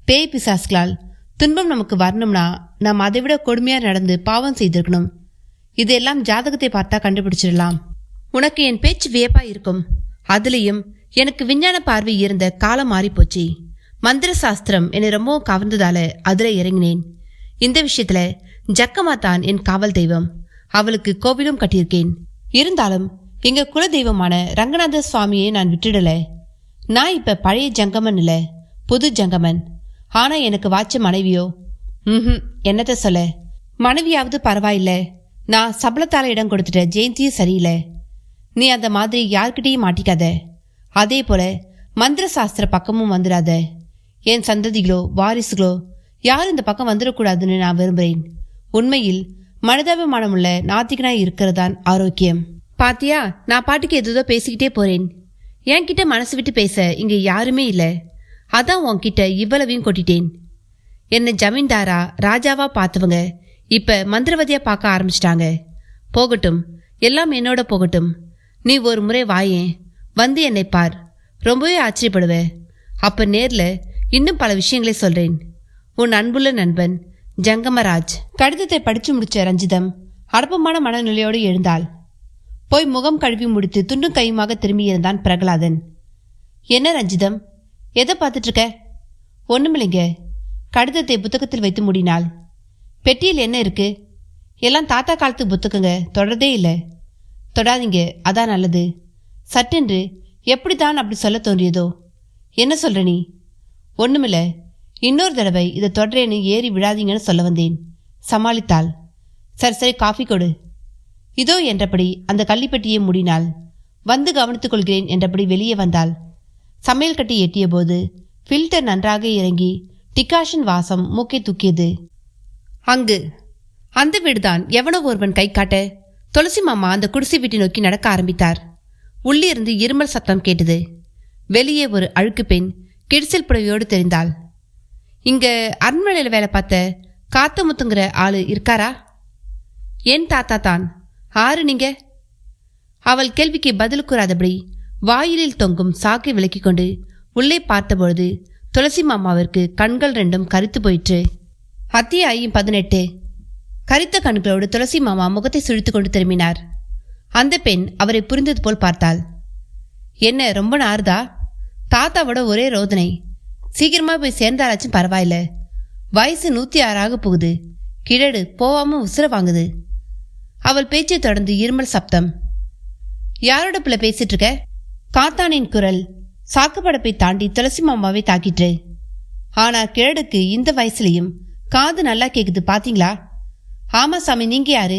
பேய் பிசாசுகளால் துன்பம் நமக்கு வரணும்னா நாம் அதை விட கொடுமையா நடந்து பாவம் செய்திருக்கணும். இதெல்லாம் ஜாதகத்தை பார்த்தா கண்டுபிடிச்சிடலாம். உனக்கு என் பேச்சு வியப்பா இருக்கும். அதுலேயும் எனக்கு விஞ்ஞான பார்வை இருந்த காலம் மாறி போச்சு. மந்திர சாஸ்திரம் என்னை ரொம்பவும் கவர்ந்ததால அதுல இறங்கினேன். இந்த விஷயத்துல ஜக்கமா தான் என் காவல் தெய்வம். அவளுக்கு கோவிலும் கட்டியிருக்கேன். இருந்தாலும் எங்க குல தெய்வமான ரங்கநாத சுவாமியை நான் விட்டுடல. நான் இப்ப பழைய ஜங்கமன் இல்ல, புது ஜங்கமன். ஆனா எனக்கு வாச்ச மனைவியோ என்னத்த சொல்ல. மனைவியாவது பரவாயில்ல, நான் சபலத்தால இடம் கொடுத்துட்ட ஜெயந்தியும் சரியில்லை. நீ அந்த மாதிரி யார்கிட்டையும் மாட்டிக்காத. அதே போல மந்திர சாஸ்திர பக்கமும் வந்துடாத. என் சந்ததிகளோ வாரிசுகளோ யாரும் இந்த பக்கம் வந்துடக்கூடாதுன்னு நான் விரும்புகிறேன். உண்மையில் மனிதாபிமானமுள்ள நாத்திகனாய் இருக்கிறதான் ஆரோக்கியம். பாத்தியா, நான் பாட்டுக்கு எதுதோ பேசிக்கிட்டே போறேன். என்கிட்ட மனசு விட்டு பேச இங்க யாருமே இல்லை. அதான் உன்கிட்ட இவ்வளவையும் கொட்டிட்டேன். என்னை ஜமீன்தாரா ராஜாவா பார்த்தவங்க இப்ப மந்திரவதியா பார்க்க ஆரம்பிச்சிட்டாங்க. போகட்டும், எல்லாம் என்னோட போகட்டும். நீ ஒரு முறை வாயேன், வந்து என்னை பார். ரொம்பவே ஆச்சரியப்படுவ. அப்ப நேர்ல இன்னும் பல விஷயங்களை சொல்றேன். உன் அன்புள்ள நண்பன் ஜங்கமராஜ். கடிதத்தை படிச்சு முடிச்ச ரஞ்சிதம் அடப்பமான மனநிலையோடு எழுந்தாள். போய் முகம் கழுவி முடித்து துண்டும் கையுமாக திரும்பியிருந்தான் பிரகலாதன். என்ன ரஞ்சிதம், எதை பார்த்துட்டு இருக்க? ஒண்ணுமில்லைங்க. கடிதத்தை புத்தகத்தில் வைத்து மூடினாள். பெட்டியில் என்ன இருக்கு? எல்லாம் தாத்தா காலத்து புத்தகங்க, தொடரதே இல்லை. தொடாதீங்க, அதான் நல்லது. சட்டென்று எப்படித்தான் அப்படி சொல்ல தோன்றியதோ. என்ன சொல்ற நீ? ஒண்ணுமில்ல, இன்னொரு தடவை இதை தொடரேன்னு ஏறி விழாதீங்கன்னு சொல்ல வந்தேன். சமாளித்தாள். சரி சரி, காஃபி கொடு. இதோ என்றபடி அந்த கள்ளிப்பெட்டியை மூடினாள். வந்து கவனித்துக் கொள்கிறேன் என்றபடி வெளியே வந்தாள். சமையல் கட்டி எட்டிய போது ஃபில்டர் நன்றாக இறங்கி டிகாஷன் வாசம் மூக்கை தூக்கியது. அங்கு அந்த வீடுதான். எவனோ ஒருவன் கை காட்ட துளசி மாமா அந்த குடிசை வீட்டை நோக்கி நடக்க ஆரம்பித்தார். உள்ளிருந்து இருமல் சத்தம் கேட்டது. வெளியே ஒரு அழுக்கு பெண் கிடிசல் புடவையோடு தெரிந்தாள். இங்க அரண்மனையில் வேலை பார்த்த காத்தமுத்துங்கிற ஆளு இருக்காரா? என் தாத்தா தான். ஆறு நீங்க? அவள் கேள்விக்கு பதில் கூறாதபடி வாயிலில் தொங்கும் சாக்கை விலக்கி கொண்டு உள்ளே பார்த்தபொழுது துளசி மாமாவிற்கு கண்கள் ரெண்டும் கரித்து போயிற்று. அத்தியாயம் 18. கரித்த கண்களோடு துளசி மாமா முகத்தை சுழித்து கொண்டு திரும்பினார். அந்த பெண் அவரை புரிந்தது போல் பார்த்தாள். என்ன ரொம்ப நாறுதா? தாத்தாவோட ஒரே ரோதனை. சீக்கிரமா போய் சேர்ந்தாராச்சும் பரவாயில்ல. வயசு 106 போகுது. கிழடு போவாம உசுர வாங்குது. அவள் பேச்சை தொடர்ந்து இருமல் சப்தம். யாரோட பிள்ளை பேசிட்டு இருக்க? காத்தானின் குரல் சாக்குப்படப்பை தாண்டி துளசி மாமாவை தாக்கிற்று. ஆனா கிழடுக்கு இந்த வயசுலயும் காது நல்லா கேக்குது பாத்தீங்களா? ஆமா சாமி, நீங்க யாரு?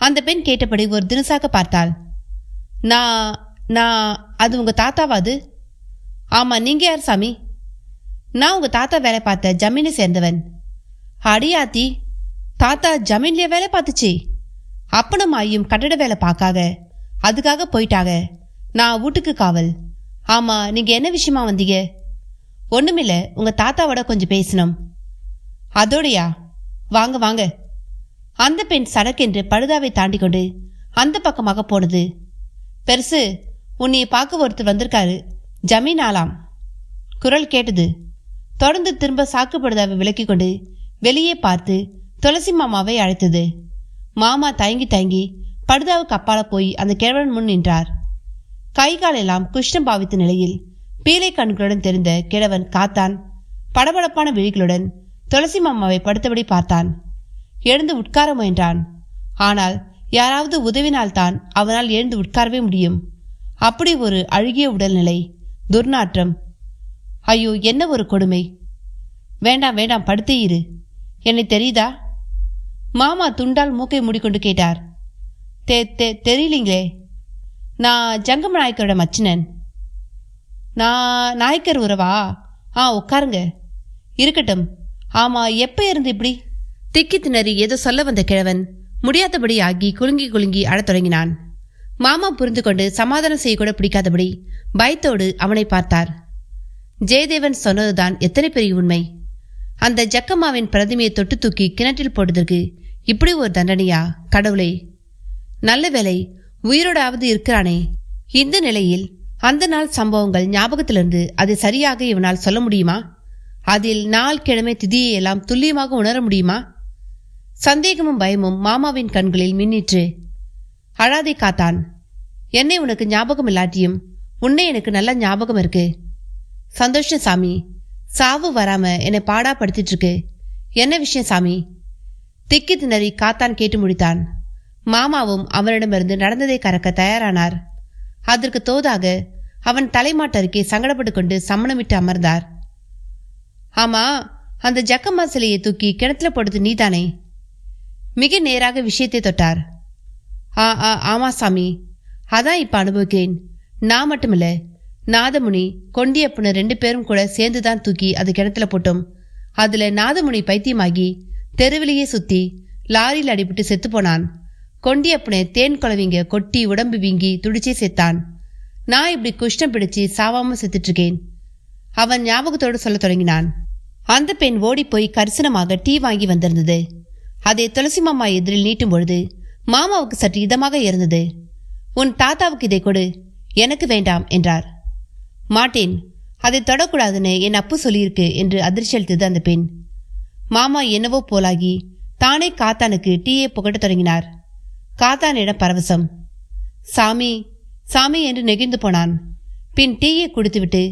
அந்த பெண் கேட்டபடி ஒரு தினசாக பார்த்தாள். நான் அது உங்க தாத்தாவாது? ஆமா, நீங்க யார் சாமி? நான் உங்க தாத்தா வேலை பார்த்த ஜமீனை சேர்ந்தவன். அடியாத்தி, தாத்தா ஜமீன்லயே வேலை பார்த்துச்சு? அப்பனும் ஆயும் கட்டட வேலை பார்க்காக அதுக்காக போயிட்டாங்க. நான் வீட்டுக்கு காவல். ஆமா, நீங்க என்ன விஷயமா வந்தீங்க? ஒண்ணுமில்ல, உங்க தாத்தாவோட கொஞ்சம் பேசணும். அதோடையா? வாங்க வாங்க. அந்த பெண் சடக்கென்று படுதாவை தாண்டி கொண்டு அந்த பக்கமாக போனது. பெருசு, உன்னையை பார்க்க ஒருத்தர் வந்திருக்காரு, ஜமீன் ஆலாம். குரல் கேட்டது. தொடர்ந்து திரும்ப சாக்குப்படுதாவை விலக்கி கொண்டு வெளியே பார்த்து துளசி மாமாவை அழைத்தது. மாமா தயங்கி தயங்கி படுதாவுக்கு அப்பால போய் அந்த கிழவன் முன் நின்றார். கை காலெல்லாம் குஷ்டம் பாவித்த நிலையில் பீலை கண்களுடன் தெரிந்த கிழவன் காத்தான் படபடப்பான விழிகளுடன் துளசி மாமாவை படுத்தபடி பார்த்தான். எழுந்து உட்கார முயன்றான். ஆனால் யாராவது உதவினால்தான் அவனால் எழுந்து உட்காரவே முடியும். அப்படி ஒரு அழுகிய உடல்நிலை, துர்நாற்றம். ஐயோ, என்ன ஒரு கொடுமை! வேண்டாம் வேண்டாம், படுத்தே இரு. என்னை தெரியுதா? மாமா துண்டால் மூக்கை மூடிக்கொண்டு கேட்டார். தெரியலீங்களே. நான் ஜங்கம நாயக்கரோட மச்சினன். நான் நாயக்கர் உறவா? உட்காருங்க. இருக்கட்டும். ஆமா, எப்ப இருந்து இப்படி? திக்கி திணறி ஏதோ சொல்ல வந்த கிழவன் முடியாதபடி ஆகி குலுங்கி குலுங்கி அழத் தொடங்கினான். மாமா புரிந்து கொண்டு சமாதானம் செய்யக்கூட பிடிக்காதபடி பயத்தோடு அவனை பார்த்தார். ஜெயதேவன் சொன்னதுதான் எத்தனை பெரிய உண்மை! அந்த ஜக்கம்மாவின் பிரதிமையை தொட்டு தூக்கி கிணற்றில் போட்டதற்கு இப்படி ஒரு தண்டனையா? கடவுளே, நல்ல வேளை உயிரோடாவது இருக்கிறானே. இந்த நிலையில் அந்த நாள் சம்பவங்கள் ஞாபகத்திலிருந்து அதை சரியாக இவனால் சொல்ல முடியுமா? அதில் நாள் கிழமை திதியை எல்லாம் துல்லியமாக உணர முடியுமா? சந்தேகமும் பயமும் மாமாவின் கண்களில் மின்னிற்று. அழாதே காத்தான். என்னை உனக்கு ஞாபகம் இல்லாட்டியும் உன்னை எனக்கு நல்ல ஞாபகம் இருக்கு. சந்தோஷம் சாமி. சாவு வராம என்னை பாடாப்படுத்திட்டு இருக்கு. என்ன விஷயம் சாமி? திக்கி திணறி காத்தான் கேட்டு முடித்தான். மாமாவும் அவனிடமிருந்து நடந்ததை கறக்க தயாரானார். அதற்கு தோதாக அவன் தலைமாட்டருக்கே சங்கடப்பட்டு கொண்டு சம்மணமிட்டு அமர்ந்தார். ஆமா, அந்த ஜக்கம்மா சிலையை தூக்கி கிணத்துல போடுறது நீதானே? மிக நேராக விஷயத்தை தொட்டார். ஆமா சாமி, அதான் இப்ப அனுபவிக்கிறேன். நான் மட்டுமில்ல, நாதமுனி கொண்டியப்பனு 2 பேரும் கூட சேர்ந்துதான் தூக்கி அது கிணத்துல போட்டோம். அதுல நாதமுனி பைத்தியமாகி தெருவிலேயே சுத்தி லாரியில் அடிபட்டு செத்து போனான். கொண்டியப்பனை தேன் குழவிங்க கொட்டி உடம்பு வீங்கி துடிச்சே செத்தான். நான் இப்படி குஷ்டம் பிடிச்சு சாவாம செத்துட்டு இருக்கேன். அவன் ஞாபகத்தோடு சொல்ல தொடங்கினான். அந்த பெண் ஓடிப்போய் கரிசனமாக டீ வாங்கி வந்திருந்தது. அதை துளசி மாமா எதிரில் நீட்டும் பொழுது மாமாவுக்கு சற்று இதமாக இருந்தது. உன் தாத்தாவுக்கு இதை கொடு, எனக்கு வேண்டாம் என்றார். மாட்டேன், அதை தொடக்கூடாதுன்னு என் அப்பு சொல்லியிருக்கு என்று அதிர்ச்சி அளித்தது அந்த பெண். மாமா என்னவோ போலாகி தானே காத்தானுக்கு டீயை புகட்ட தொடங்கினார். காத்தானிடம் பரவசம். சாமி சாமி என்று நெகிழ்ந்து போனான். பின் டீயை குடித்துவிட்டு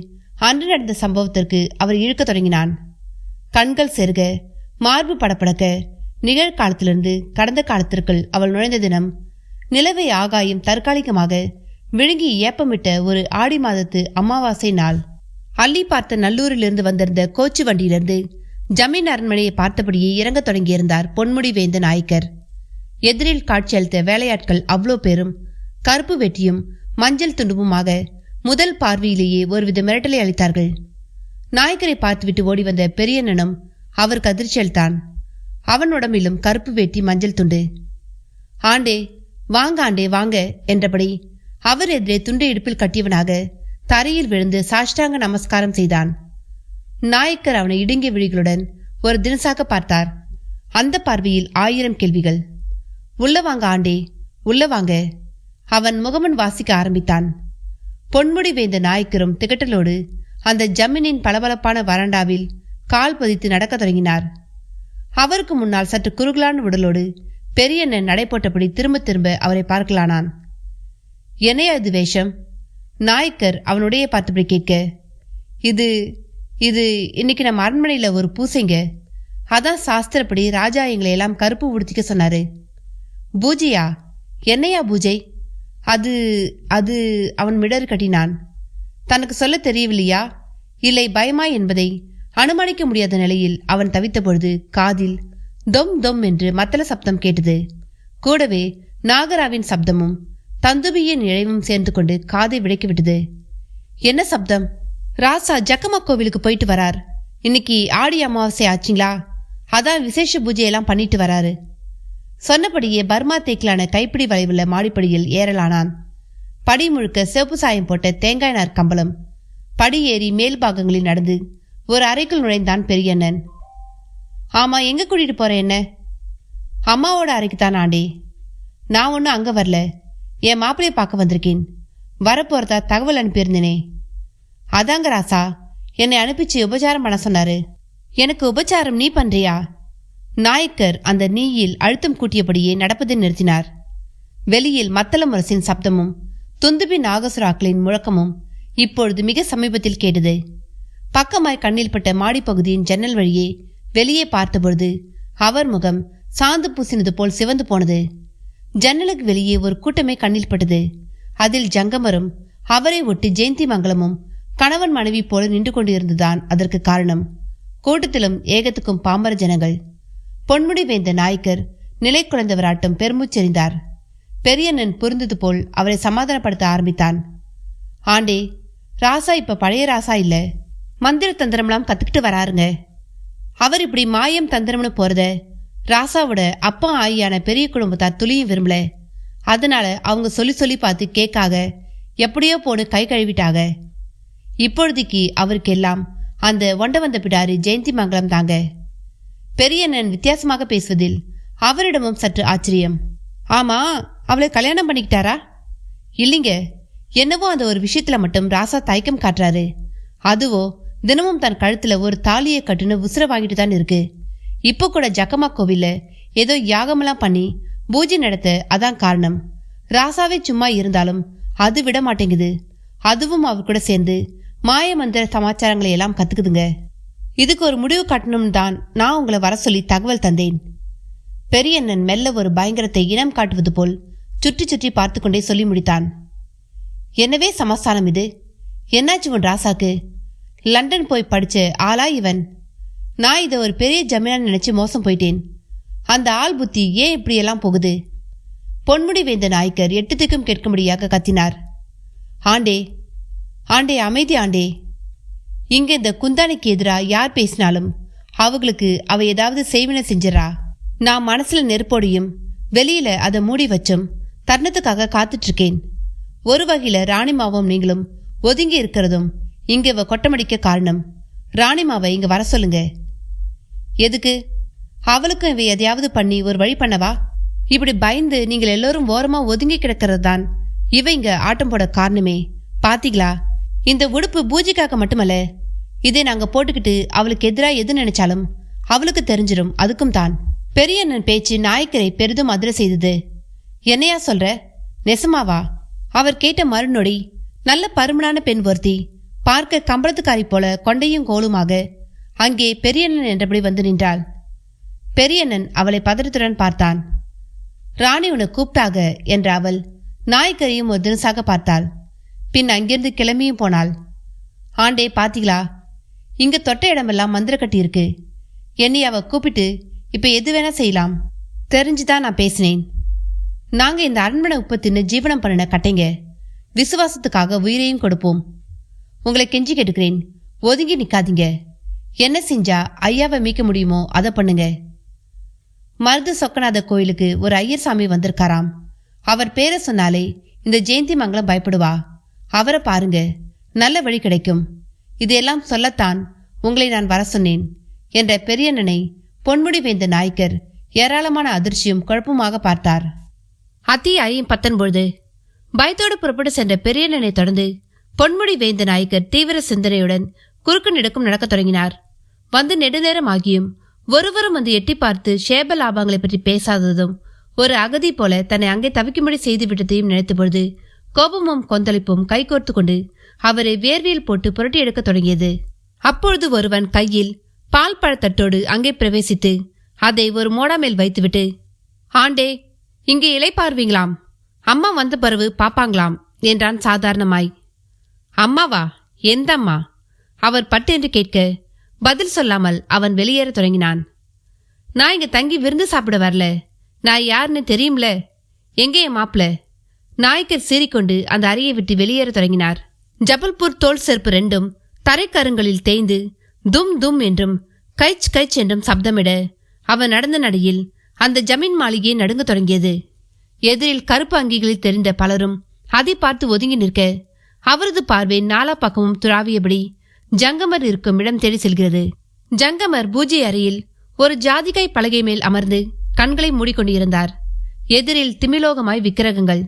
அன்று நடந்த சம்பவத்திற்கு அவர் இழுக்க தொடங்கினான். கண்கள் செருக, மார்பு படப்படக்க, நிகழ்காலத்திலிருந்து கடந்த காலத்திற்குள் அவள் நுழைந்த தினம், நிலவை ஆகாயம் தற்காலிகமாக விழுங்கி ஏப்பமிட்ட ஒரு ஆடி மாதத்து அமாவாசை நாள். அள்ளி பார்த்த நல்லூரிலிருந்து வந்திருந்த கோச்சு வண்டியிலிருந்து ஜமீன் அரண்மனையை பார்த்தபடியே இறங்க தொடங்கியிருந்தார் பொன்முடி வேந்த நாயக்கர். எதிரில் காட்சியளித்த வேலையாட்கள் அவ்வளோ பேரும் கருப்பு வெட்டியும் மஞ்சள் துண்டுமுமாக முதல் பார்வையிலேயே ஒருவித மிரட்டலை அளித்தார்கள். நாயக்கரை பார்த்துவிட்டு ஓடி வந்த பெரியண்ணனும் அவருக்கு அதிர்ச்சி அளித்தான். அவன் உடம்பிலும் கருப்பு வேட்டி மஞ்சள் துண்டு. ஆண்டே வாங்க, ஆண்டே வாங்க என்றபடி அவர் எதிரே துண்டை இடுப்பில் கட்டியவனாக தரையில் விழுந்து சாஷ்டாங்க நமஸ்காரம் செய்தான். நாயக்கர் அவனை இடுங்கிய விழிகளுடன் ஒரு தினசாக பார்த்தார். அந்த பார்வையில் 1000 கேள்விகள். உள்ள வாங்க ஆண்டே, உள்ள வாங்க. அவன் முகமன் வாசிக்க ஆரம்பித்தான். பொன்முடி வேந்த நாயக்கரும் திகட்டலோடு அந்த ஜமீனின் பளபளப்பான வராண்டாவில் கால் பதித்து நடக்க தொடங்கினார். அவருக்கு முன்னால் சற்று குறுகலான உடலோடு பெரியண்ணன் நடைபோட்டபடி திரும்ப திரும்ப அவரை பார்க்கலானான். என்னையா இது வேஷம்? நாயக்கர் அவனுடைய பார்த்தபடி கேட்க, இது இது இன்னைக்கு நம்ம அரண்மனையில் ஒரு பூசைங்க. அதான் சாஸ்திரப்படி ராஜா எங்களை எல்லாம் கருப்பு உடுத்திக்க சொன்னாரு. பூஜையா? என்னையா பூஜை? அது அது அவன் மிடர் கட்டினான். தனக்கு சொல்ல தெரியவில்லையா, இல்லை பயமா என்பதை அனுமானிக்க முடியாத நிலையில் அவன் தவித்த பொழுது காதில் தொம் தொம் என்று மத்தள சப்தம் கேட்டது. கூடவே நாகராவின் சப்தமும் தந்துபியின் இழைவும் சேர்ந்து கொண்டு காதை விடக்கிவிட்டது. என்ன சப்தம்? ராசா ஜக்கம்மா கோவிலுக்கு போயிட்டு வரார். இன்னைக்கு ஆடி அமாவாசை ஆச்சுங்களா, அதான் விசேஷ பூஜையெல்லாம் பண்ணிட்டு வராரு. சொன்னபடியே பர்மா தேக்கிலான கைப்பிடி வளைவுள்ள மாடிப்படியில் ஏறலானான். படி முழுக்க சிவப்பு சாயம் போட்ட தேங்காய் நார் கம்பளம். படி ஏறி மேல் பாகங்களில் நடந்து ஒரு அறைக்குள் நுழைந்தான் பெரியண்ணன். ஆமா, எங்க கூட்டிட்டு போற என்ன? அம்மாவோட அறைக்குத்தான் ஆண்டே. நான் ஒன்றும் அங்கே வரல, என் மாப்பிள்ளையை பார்க்க வந்திருக்கேன். வரப்போறதா தகவல் அனுப்பியிருந்தேனே. அதாங்க ராசா, என்னை அனுப்பிச்சு உபச்சாரம் பண்ண சொன்னாரு. எனக்கு உபச்சாரம் நீ பண்றியா? நாயக்கர் அந்த நீயில் அழுத்தம் கூட்டியபடியே நடப்பதை நிறுத்தினார். வெளியில் மத்தள முரசின் சப்தமும் துந்துபி நாகசுராக்களின் முழக்கமும் இப்பொழுது மிக சமீபத்தில் கேட்டது. பக்கமாய் கண்ணில் பட்ட மாடிப்பகுதியின் ஜன்னல் வழியே வெளியே பார்த்தபொழுது அவர் முகம் சாந்து பூசினது போல் சிவந்து போனது. ஜன்னலுக்கு வெளியே ஒரு கூட்டமே கண்ணில் பட்டது. அதில் ஜங்கமரும் அவரை ஒட்டி ஜெயந்தி மங்கலமும் கணவன் மனைவி போல நின்று கொண்டிருந்துதான் அதற்கு காரணம். கூட்டத்திலும் ஏகத்துக்கும் பாமர ஜனங்கள். பொன்முடி வேந்த நாயக்கர் நிலை குலைந்தவராட்டம் பெருமூச்செறிந்தார். பெரியண்ணன் புரிந்தது போல் அவரை சமாதானப்படுத்த ஆரம்பித்தான். ஆண்டே, ராசா இப்ப பழைய ராசா இல்ல, மந்திர தந்திரம்லாம் கத்துக்கிட்டு வராருங்க. அவர் இப்படி மாயம் தந்திரம்னு போறத ராசாவோட அப்பா ஆயியான பெரிய குடும்பத்தார் துளியும் விரும்பல. அதனால அவங்க சொல்லி சொல்லி பார்த்து கேட்காக எப்படியோ போன்னு கை கழுவிட்டாங்க. இப்பொழுதைக்கு அவருக்கு எல்லாம் அந்த ஒண்ட வந்த பிடாரி ஜெயந்தி மங்கலம் தாங்க. பெரியண்ணன் வித்தியாசமாக பேசுவதில் அவரிடமும் சற்று ஆச்சரியம். ஆமா, அவளை கல்யாணம் பண்ணிக்கிட்டாரா? இல்லைங்க, என்னவோ அந்த ஒரு விஷயத்துல மட்டும் ராசா தயக்கம் காட்டுறாரு. அதுவோ தினமும் தன் கழுத்துல ஒரு தாலியை கட்டுன்னு உசுர வாங்கிட்டு தான் இருக்கு. இப்போ கூட ஜக்கம்மா கோவில்ல ஏதோ யாகமெல்லாம் பண்ணி பூஜை நடத்த அதான் காரணம். ராசாவே சும்மா இருந்தாலும் அது விட மாட்டேங்குது. அதுவும் அவர் கூட சேர்ந்து மாய மந்திர சமாச்சாரங்களை எல்லாம் கத்துக்குதுங்க. இதுக்கு ஒரு முடிவு காட்டணும் தான் நான் உங்களை வர சொல்லி தகவல் தந்தேன். பெரியண்ணன் மெல்ல ஒரு பயங்கரத்தை இனம் காட்டுவது போல் சுற்றி சுற்றி பார்த்து கொண்டே சொல்லி முடித்தான். என்னவே சமஸ்தானம் இது? என்னாச்சு உன் ராசாக்கு? லண்டன் போய் படிச்ச ஆளா இவன்? நான் இதை ஒரு பெரிய ஜமீனான்னு நினைச்சு மோசம் போயிட்டேன். அந்த ஆள் புத்தி ஏன் இப்படியெல்லாம் போகுது? பொன்முடி வேந்த நாயக்கர் எட்டுத்துக்கும் கேட்கும்படியாக கத்தினார். ஆண்டே, ஆண்டே, அமைதி ஆண்டே. இங்க இந்த குந்தானிக்கு எதிரா யார் பேசினாலும் அவங்களுக்கு அவ ஏதாவது செய்வினை செஞ்சிடறா. நான் மனசுல நெருப்போடையும் வெளியில அதை மூடி வச்சும் தருணத்துக்காக காத்துட்டு இருக்கேன். ஒரு வகையில ராணிமாவும் நீங்களும் ஒதுங்கி இருக்கிறதும் இங்க இவ கொட்டமடிக்க காரணம். ராணிமாவை இங்க வர சொல்லுங்க. எதுக்கு? அவளுக்கும் இவ எதையாவது பண்ணி ஒரு வழி பண்ணவா? இப்படி பயந்து நீங்கள் எல்லோரும் ஓரமா ஒதுங்கி கிடக்கிறது தான் இவ இங்க ஆட்டம் போட காரணமே. பாத்தீங்களா, இந்த உடுப்பு பூஜைக்காக மட்டுமல்ல, இதை நாங்க போட்டுக்கிட்டு அவளுக்கு எதிராக எது நினைச்சாலும் அவளுக்கு தெரிஞ்சிடும். அதுக்கும் தான். பெரியண்ணன் பேச்சு நாயக்கரை பெரிதும் அதிர செய்தது. என்னையா சொல்ற? நெசமாவா? அவர் கேட்ட மறுநொடி நல்ல பருமனான பெண் ஒருத்தி பார்க்க கம்பளத்துக்காரி போல கொண்டையும் கோலுமாக அங்கே பெரியண்ணன் என்றபடி வந்து நின்றாள். பெரியண்ணன் அவளை பதற்றத்துடன் பார்த்தான். ராணி உன்னை கூப்பிட்டாக என்ற அவள் நாயக்கரையும் ஒரு தினசாக பார்த்தாள். பின் அங்கிருந்து கிளம்பியும் போனாள். ஆண்டே, பாத்தீங்களா, இங்க தொட்ட இடமெல்லாம் மந்திர கட்டி இருக்கு. என்னை அவ கூப்பிட்டு இப்ப எது வேணா செய்யலாம். தெரிஞ்சுதான் நான் பேசினேன். நாங்க இந்த அரண்மனை உப்பு தின்னு ஜீவனம் பண்ணின கட்டைங்க. விசுவாசத்துக்காக உயிரையும் கொடுப்போம். உங்களை கெஞ்சி கேட்டுக்கிறேன், ஒதுங்கி நிக்காதீங்க. என்ன செஞ்சா ஐயாவை மீட்க முடியுமோ அதை பண்ணுங்க. மருது சொக்கநாத கோயிலுக்கு ஒரு ஐயர் சாமி வந்திருக்காராம். அவர் பேரை சொன்னாலே இந்த ஜெயந்தி மங்கலம் பயப்படுவா. அவரை பாருங்க, நல்ல வழி கிடைக்கும். இதையெல்லாம் சொல்லத்தான் உங்களை நான் வர சொன்னேன் என்ற பெரியண்ணனை பொன்முடி வேந்த நாயக்கர் ஏராளமான அதிர்ச்சியும் குழப்பமாக பார்த்தார். அத்தியாயம் 19. பயத்தோடு புறப்பட்டு சென்ற பெரியண்ணனை தொடர்ந்து பொன்முடி வேந்த நாயக்கர் தீவிர சிந்தனையுடன் குறுக்கு நெடுக்கும் நடக்கத் தொடங்கினார். வந்து நெடுநேரம் ஆகியும் ஒருவரும் வந்து எட்டி பார்த்து ஷேப லாபங்களை பற்றி பேசாததும் ஒரு அகதி போல தன்னை அங்கே தவிக்கும்படி செய்து விட்டதையும் நினைத்த பொழுது கோபமும் கொந்தளிப்பும் கைகோர்த்து கொண்டு அவரை வேர்வியில் போட்டு புரட்டி எடுக்க தொடங்கியது. அப்பொழுது ஒருவன் கையில் பால் பழத்தட்டோடு அங்கே பிரவேசித்து அதை ஒரு மோடா மேல் வைத்துவிட்டு, ஆண்டே, இங்கே இலை பார்வீங்களாம், அம்மா வந்த பிறகு பாப்பாங்களாம் என்றான் சாதாரணமாய். அம்மாவா? எந்த அம்மா? அவர் பட்டு என்று கேட்க பதில் சொல்லாமல் அவன் வெளியேற தொடங்கினான். நான் இங்க தங்கி விருந்து சாப்பிட வரல, நான் யாருன்னு தெரியும்ல. எங்கே என் மாப்பிள? நாயக்கர் சீறிக்கொண்டு அந்த அறையை விட்டு வெளியேற தொடங்கினார். ஜபல்பூர் தோல் செருப்பு ரெண்டும் தரைக்கருங்களில் தேய்ந்து தும் தும் என்றும் கைச் கைச் என்றும் சப்தமிட அவன் நடந்த நடையில் அந்த ஜமீன் மாளிகையை நடுங்க தொடங்கியது. எதிரில் கருப்பு அங்கிகளில் தெரிந்த பலரும் அதை பார்த்து ஒதுங்கி நிற்க அவரது பார்வை நாலா பக்கமும் துராவியபடி ஜங்கமர் இருக்கும் இடம் தேடி செல்கிறது. ஜங்கமர் பூஜை அறையில் ஒரு ஜாதிகாய் பலகை மேல் அமர்ந்து கண்களை மூடிக்கொண்டிருந்தார். எதிரில் திமிலோகமாய் விக்கிரகங்கள்,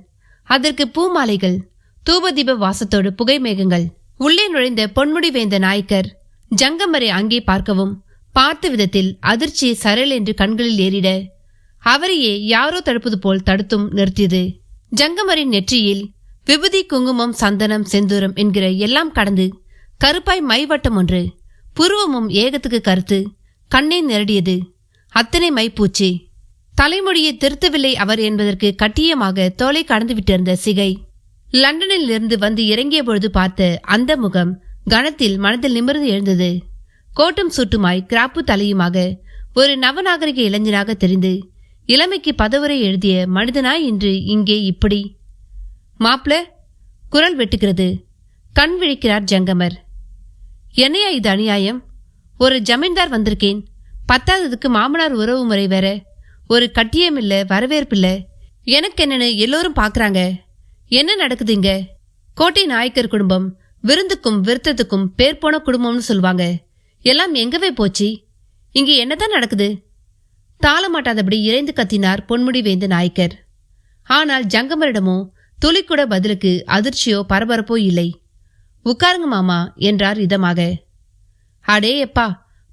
அதற்கு பூமாலைகள், தூபதீப வாசத்தோடு புகை மேகங்கள். உள்ளே நுழைந்த பொன்முடி வேந்த நாயக்கர் ஜங்கமரை அங்கே பார்க்கவும், பார்த்த விதத்தில் அதிர்ச்சி சரல் என்று கண்களில் ஏறிட அவரையே யாரோ தடுப்பது போல் தடுத்தும் நிறுத்தியது. ஜங்கமரின் நெற்றியில் விபூதி, குங்குமம், சந்தனம், செந்தூரம் என்கிற எல்லாம் கடந்து கருப்பாய் மைவட்டம் ஒன்று, புருவமும் ஏகத்துக்கு கருத்து, கண்ணை நிரடியது. அத்தனை மைப்பூச்சி. தலைமொழியை திருத்தவில்லை அவர் என்பதற்கு கட்டியமாக தோலை கடந்து விட்டிருந்த சிகை. லண்டனில் இருந்து வந்து இறங்கிய பொழுது பார்த்த அந்த முகம் கணத்தில் மனதில் நிமிர்ந்து எழுந்தது. கோட்டும் சூட்டுமாய் கிராப்பு தலையுமாக ஒரு நவநாகரிக இளைஞனாக தெரிந்து இளமைக்கு பதவுரை எழுதிய மனிதனாய் இன்று இங்கே இப்படி. மாப்ள, குரல் வெட்டுகிறது. கண் விழிக்கிறார் ஜங்கமர். என்னையா இது அநியாயம்? ஒரு ஜமீன்தார் வந்திருக்கேன், பத்தாததுக்கு மாமனார் உறவு முறை வேற, ஒரு கட்டியம் இல்ல, வரவேற்பில்ல. எனக்கு என்னன்னு எல்லோரும் பாக்குறாங்க. என்ன நடக்குதுங்க? கோட்டை நாயக்கர் குடும்பம் விருந்துக்கும் விருத்தத்துக்கும் பேர் போன குடும்பம்னு சொல்லுவாங்க. எல்லாம் எங்கவே போச்சு? இங்க என்னதான் நடக்குது? தாளமாட்டாதபடி இறைந்து கத்தினார் பொன்முடி வேந்த நாயக்கர். ஆனால் ஜங்கமரிடமோ துளிக்கூட பதிலுக்கு அதிர்ச்சியோ பரபரப்போ இல்லை. உட்காருங்க மாமா என்றார் இதமாக. அடே எப்பா,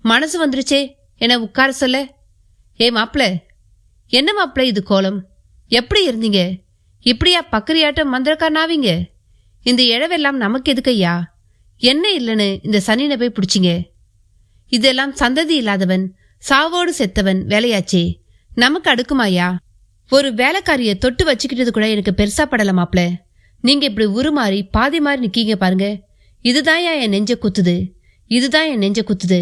மனசு வந்துருச்சே என உட்கார சொல்ல. ஏ மாப்பிள, என்ன மாப்பிள இது கோலம்? எப்படி இருந்தீங்க? இப்படியா பக்கரியாட்டம் மந்திரக்காரனாவீங்க? இந்த இழவெல்லாம் நமக்கு எதுக்கையா? என்ன இல்லைன்னு இந்த சனினை போய் பிடிச்சிங்க? இதெல்லாம் சந்ததி இல்லாதவன், சாவோடு செத்தவன் வேலையாச்சே, நமக்கு அடுக்குமாயா? ஒரு வேலைக்காரிய தொட்டு வச்சுக்கிட்டது கூட எனக்கு பெருசா படல மாப்ள. நீங்க இப்படி உருமாறி பாதி மாறி நிக்கீங்க பாருங்க. இதுதான் என் நெஞ்ச குத்துது, இதுதான் என் நெஞ்ச குத்துது.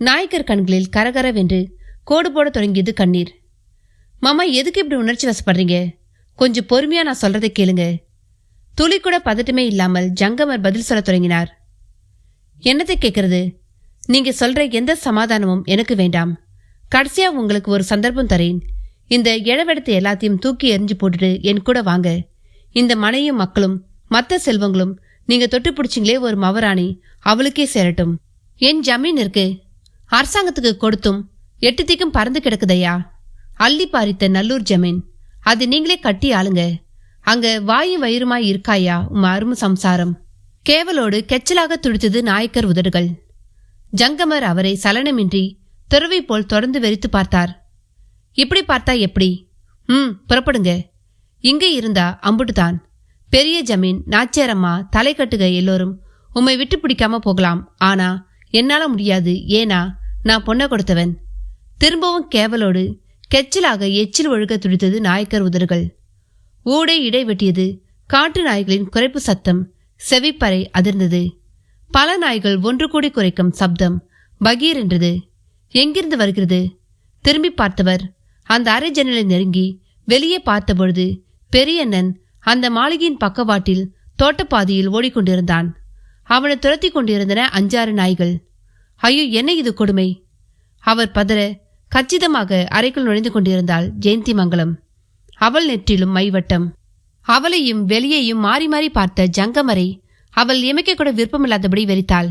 நாயக்கர் கண்களில் கரகரவென்று கோடு போட தொடங்கியது கண்ணீர். மாமா, எதுக்கு இப்படி உணர்ச்சி வசப்படுறீங்க? கொஞ்சம் பொறுமையா நான் சொல்றதை கேளுங்க. துளி கூட பதட்டமே இல்லாமல் ஜங்கமர் பதில் சொல்ல தொடங்கினார். என்னத்தை கேட்கறது? நீங்க சொல்ற எந்த சமாதானமும் எனக்கு வேண்டாம். கடைசியா உங்களுக்கு ஒரு சந்தர்ப்பம் தரேன். இந்த இழவெடுத்து எல்லாத்தையும் தூக்கி எறிஞ்சு போட்டுட்டு என் கூட வாங்க. இந்த மனையும் மக்களும் மற்ற செல்வங்களும் நீங்க தொட்டு பிடிச்சிங்களே ஒரு மவராணி, அவளுக்கே சேரட்டும். என் ஜமீன் இருக்கு, அரசாங்கத்துக்கு கொடுத்தும் 8 திக்கும் பறந்து கிடக்குதையா. அள்ளி பாரித்த நல்லூர் ஜமீன், அது நீங்களே கட்டி ஆளுங்க. அங்க வாயும் வயிறுமாய் இருக்காயா உம் அரும சம்சாரம்? கேவலோடு கெச்சலாக துடித்தது நாயக்கர் உதடுகள். ஜங்கமர் அவரை சலனமின்றி துறவை போல் தொடர்ந்து வெறித்து பார்த்தார். இப்படி பார்த்தா எப்படி? புறப்படுங்க. இங்கே இருந்தா அம்புட்டுதான். பெரிய ஜமீன், நாச்சியாரம்மா, தலை கட்டுக எல்லோரும் உம்மை விட்டு பிடிக்காம போகலாம். ஆனா என்னால முடியாது. ஏனா நான் பொண்ணை கொடுத்தவன். திரும்பவும் கேவலோடு கெச்சலாக எச்சில் ஒழுக துடித்தது நாயக்கர் உதடுகள். ஊடை இடை வெட்டியது. காட்டு நாய்களின் குறைப்பு சத்தம் செவிப்பறை அதிர்ந்தது. பல நாய்கள் ஒன்று கூடி குறைக்கும் சப்தம் பகீர் என்றது. எங்கிருந்து வருகிறது? திரும்பி பார்த்தவர் அந்த அரை ஜன்னலை நெருங்கி வெளியே பார்த்தபொழுது பெரியண்ணன் அந்த மாளிகையின் பக்கவாட்டில் தோட்டப்பாதையில் ஓடிக்கொண்டிருந்தான். அவனை துரத்தி கொண்டிருந்தன 5-6 நாய்கள். ஐயோ, என்ன இது கொடுமை! அவர் பதற கச்சிதமாக அறைக்குள் நுழைந்து கொண்டிருந்தாள் ஜெயந்தி மங்கலம். அவள் நெற்றிலும் மைவட்டம். அவளையும் வெளியேயும் மாறி மாறி பார்த்த ஜங்கமரை அவள் இமைக்க கூட விருப்பமில்லாதபடி வெறித்தாள்.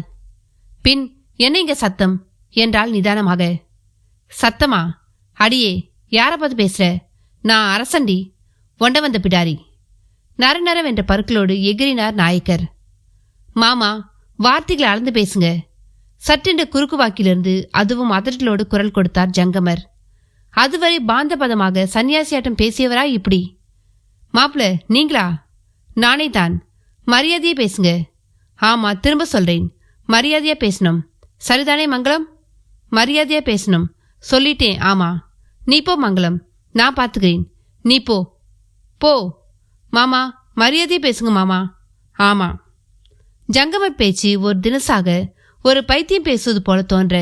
பின் என்ன இங்க சத்தம் என்றாள் நிதானமாக. சத்தமா? அடியே, யார பார்த்து பேசுற? நான் அரசண்டி, ஒண்ட வந்த பிடாரி. நரநரம் என்ற பருக்களோடு எகிரினார் நாயக்கர். மாமா, வார்த்தைகளை அளந்து பேசுங்க. சற்றென்ற குறுக்கு வாக்கிலிருந்து அதுவும் அதட்டலோடு குரல் கொடுத்தார் ஜங்கமர். அதுவரை பாந்த பதமாக சன்னியாசியாட்டம் பேசியவரா இப்படி? மாப்ள, நீங்களா? நானே தான். மரியாதையே பேசுங்க. ஆமா, திரும்ப சொல்றேன், மரியாதையா பேசணும். சரிதானே மங்களம்? மரியாதையா பேசணும் சொல்லிட்டேன். ஆமா, நீ போ மங்களம், நான் பாத்துக்கிறேன். நீ போ போ. மாமா, மரியாதையை பேசுங்க மாமா. ஆமா. ஜங்கமர் பேச்சு ஒரு தினசாக ஒரு பைத்தியம் பேசுவது போல தோன்ற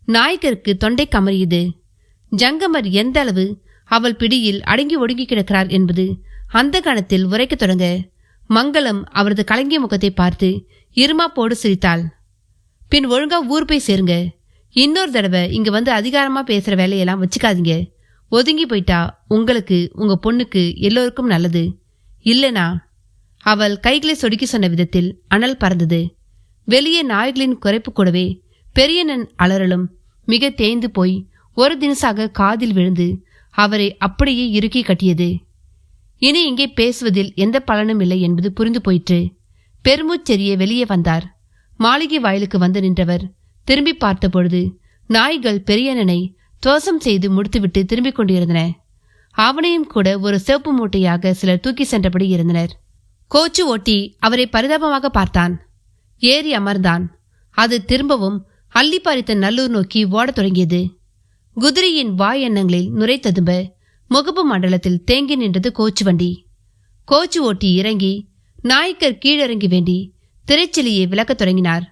நாயக்கருக்கு தொண்டை கமறியது. ஜங்கமர் எந்த அளவு அவள் பிடியில் அடங்கி ஒடுங்கி கிடக்கிறார் என்பது அந்த கணத்தில் உரைக்க தொடங்க மங்களம் அவரது கலங்கிய முகத்தை பார்த்து இருமாப்போடு சிரித்தாள். பின் ஒழுங்கா ஊர் போய் சேருங்க. இன்னொரு தடவை இங்க வந்து அதிகாரமா பேசுற வேலையெல்லாம் வச்சுக்காதீங்க. ஒதுங்கி போயிட்டா உங்களுக்கு, உங்க பொண்ணுக்கு, எல்லோருக்கும் நல்லது. இல்லனா? அவள் கைகளை சொடுக்கி சொன்ன விதத்தில் அனல் பறந்தது. வெளியே நாய்களின் குறைப்பு கூடவே பெரியண்ணன் அலறலும் மிக தேய்ந்து போய் ஒரு தினசாக காதில் விழுந்து அவரை அப்படியே இறுக்கி கட்டியது. இனி இங்கே பேசுவதில் எந்த பலனும் இல்லை என்பது புரிந்து போயிற்று. பெருமூச்செறிய வெளியே வந்தார். மாளிகை வாயிலுக்கு வந்து நின்றவர் திரும்பி பார்த்தபொழுது நாய்கள் பெரியண்ணனை துவசம் செய்து முடித்துவிட்டு திரும்பிக் கொண்டிருந்தன. அவனையும் கூட ஒரு சிவப்பு மூட்டையாக சிலர் தூக்கி சென்றபடி இருந்தனர். கோச்சு ஓட்டி அவரை பரிதாபமாக பார்த்தான். ஏறி அமர்ந்தான். அது திரும்பவும் அள்ளி பறித்த நல்லூர் நோக்கி ஓடத் தொடங்கியது. குதிரையின் வாய் எண்ணங்களில் நுரை ததும்ப முகப்பு மண்டலத்தில் தேங்கி நின்றது கோச்சு வண்டி. கோச்சு ஓட்டி இறங்கி நாயக்கர் கீழிறங்கி வேண்டி திரைச்சிலியை விளக்கத் தொடங்கினார்.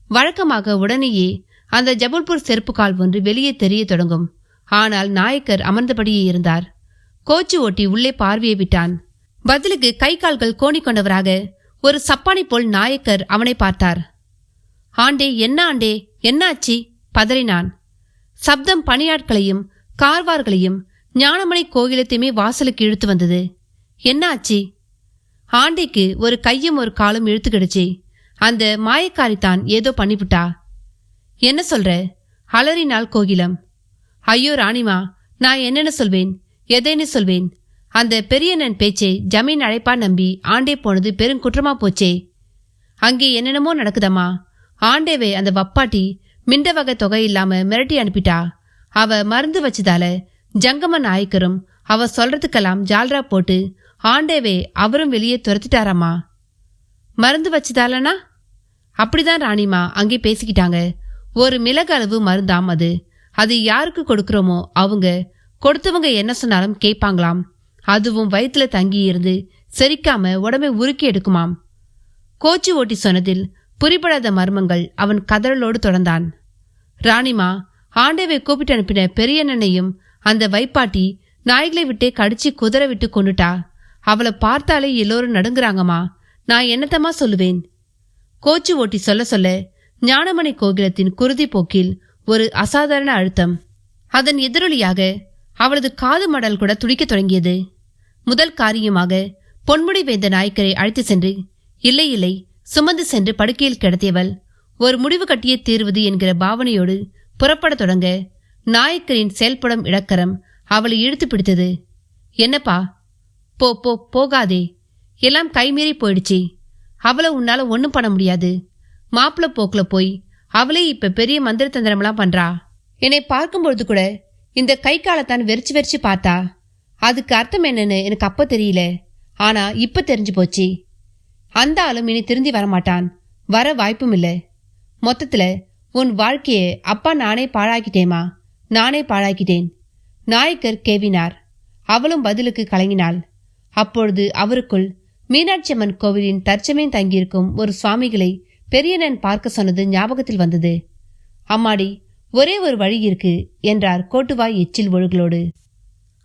வழக்கமாக உடனேயே அந்த ஜபல்பூர் செருப்பு கால் ஒன்று வெளியே தெரிய தொடங்கும். ஆனால் நாயக்கர் அமர்ந்தபடியே இருந்தார். கோச்சு ஓட்டி உள்ளே பார்வையை விட்டான். பதிலுக்கு கை கால்கள் கோணிக்கொண்டவராக ஒரு சப்பானி போல் நாயக்கர் அவனை பார்த்தார். ஆண்டே, என்ன ஆண்டே, என்ன ஆச்சி? பதறினான். சப்தம் பணியாட்களையும் கார்வார்களையும் ஞானமணி கோகிலத்தையுமே வாசலுக்கு இழுத்து வந்தது. என்ன ஆச்சி? ஆண்டைக்கு ஒரு கையும் ஒரு காலும் இழுத்து கிடுச்சு. அந்த மாயக்காரித்தான் ஏதோ பண்ணிவிட்டா. என்ன சொல்ற? அலறினாள் கோகிலம். ஐயோ ராணிமா, நான் என்னென்ன சொல்வேன், எதைன்னு சொல்வேன்? அந்த பெரியண்ணன் பேச்சை ஜமீன் அழைப்பா நம்பி ஆண்டே போனது பெருங்குற்றமா போச்சே. அங்கே என்னென்னமோ நடக்குதம்மா. ஆண்டேவை அந்த வப்பாட்டி மிண்ட வகை தொகை இல்லாம மிரட்டி அனுப்பிட்டா. அவ மருந்து வச்சதால ஜங்கம நாயக்கரும் அவ சொல்றதுக்கெல்லாம் ஜால்ரா போட்டு ஆண்டேவை அவரும் வெளியே துரத்திட்டாராமா. மருந்து வச்சதாலனா? அப்படிதான் ராணிமா அங்கே பேசிக்கிட்டாங்க. ஒரு மிளகு அளவு மருந்தாம் அது. அது யாருக்கு கொடுக்கறோமோ அவங்க கொடுத்தவங்க என்ன சொன்னாலும் கேட்பாங்களாம். அதுவும் வயிற்றுல தங்கி இருந்து செரிக்காம உடம்பை உருக்கி எடுக்குமாம். கோச்சு ஓட்டி சொன்னதில் புரிபடாத மர்மங்கள் அவன் கதறலோடு தொடர்ந்தான். ராணிமா, ஆண்டவை கூப்பிட்டு அனுப்பின பெரியண்ணனையும் அந்த வைப்பாட்டி நாய்களை விட்டே கடிச்சு குதிர விட்டு கொண்டுட்டா. அவளை பார்த்தாலே எல்லோரும் நடுங்குறாங்கம்மா. நான் என்னத்தம்மா சொல்லுவேன்? கோச்சு ஓட்டி சொல்ல சொல்ல ஞானமணி கோகிலத்தின் குருதி போக்கில் ஒரு அசாதாரண அழுத்தம். அதன் எதிரொலியாக அவளது காது மடல் கூட துடிக்கத் தொடங்கியது. முதல் காரியமாக பொன்முடி வேந்த நாயக்கரை அழைத்து சென்று இல்லை இல்லை சுமந்து சென்று படுக்கையில் கிடத்தியவள் ஒரு முடிவு கட்டியே தீர்வது என்கிற பாவனையோடு புறப்படத் தொடங்க நாயக்கரின் செயல்படும் இடக்கரம் அவளை இழுத்து பிடித்தது. என்னப்பா? போ போ போகாதே, எல்லாம் கைமீறி போயிடுச்சு. அவளை உன்னால ஒன்னும் பண்ண முடியாது. மாப்பிள்ள போக்குல போய் அவளே இப்ப பெரிய மந்திர தந்திரம்லாம் பண்றா. என்னை பார்க்கும்பொழுது கூட இந்த கை காலத்தான் வெறிச்சு வெறிச்சு பார்த்தா. அதுக்கு அர்த்தம் என்னன்னு எனக்கு அப்ப தெரியல. ஆனா இப்ப தெரிஞ்சு போச்சு. அந்த ஆளும் இனி திருந்தி வரமாட்டான். வர வாய்ப்பும் இல்லை. மொத்தத்துல உன் வாழ்க்கைய அப்பா நானே பாழாக்கிட்டேமா, நானே பாழாக்கிட்டேன். நாயக்கர் கேவினார். அவளும் பதிலுக்கு கலங்கினாள். அப்பொழுது அவருக்குள் மீனாட்சி அம்மன் கோவிலின் தற்சமயம் தங்கியிருக்கும் ஒரு சுவாமிகளை பெரியண்ணன் பார்க்க சொன்னது ஞாபகத்தில் வந்தது. அம்மாடி, ஒரே ஒரு வழி இருக்கு என்றார் கோட்டுவாய் எச்சில் ஒழுகளோடு.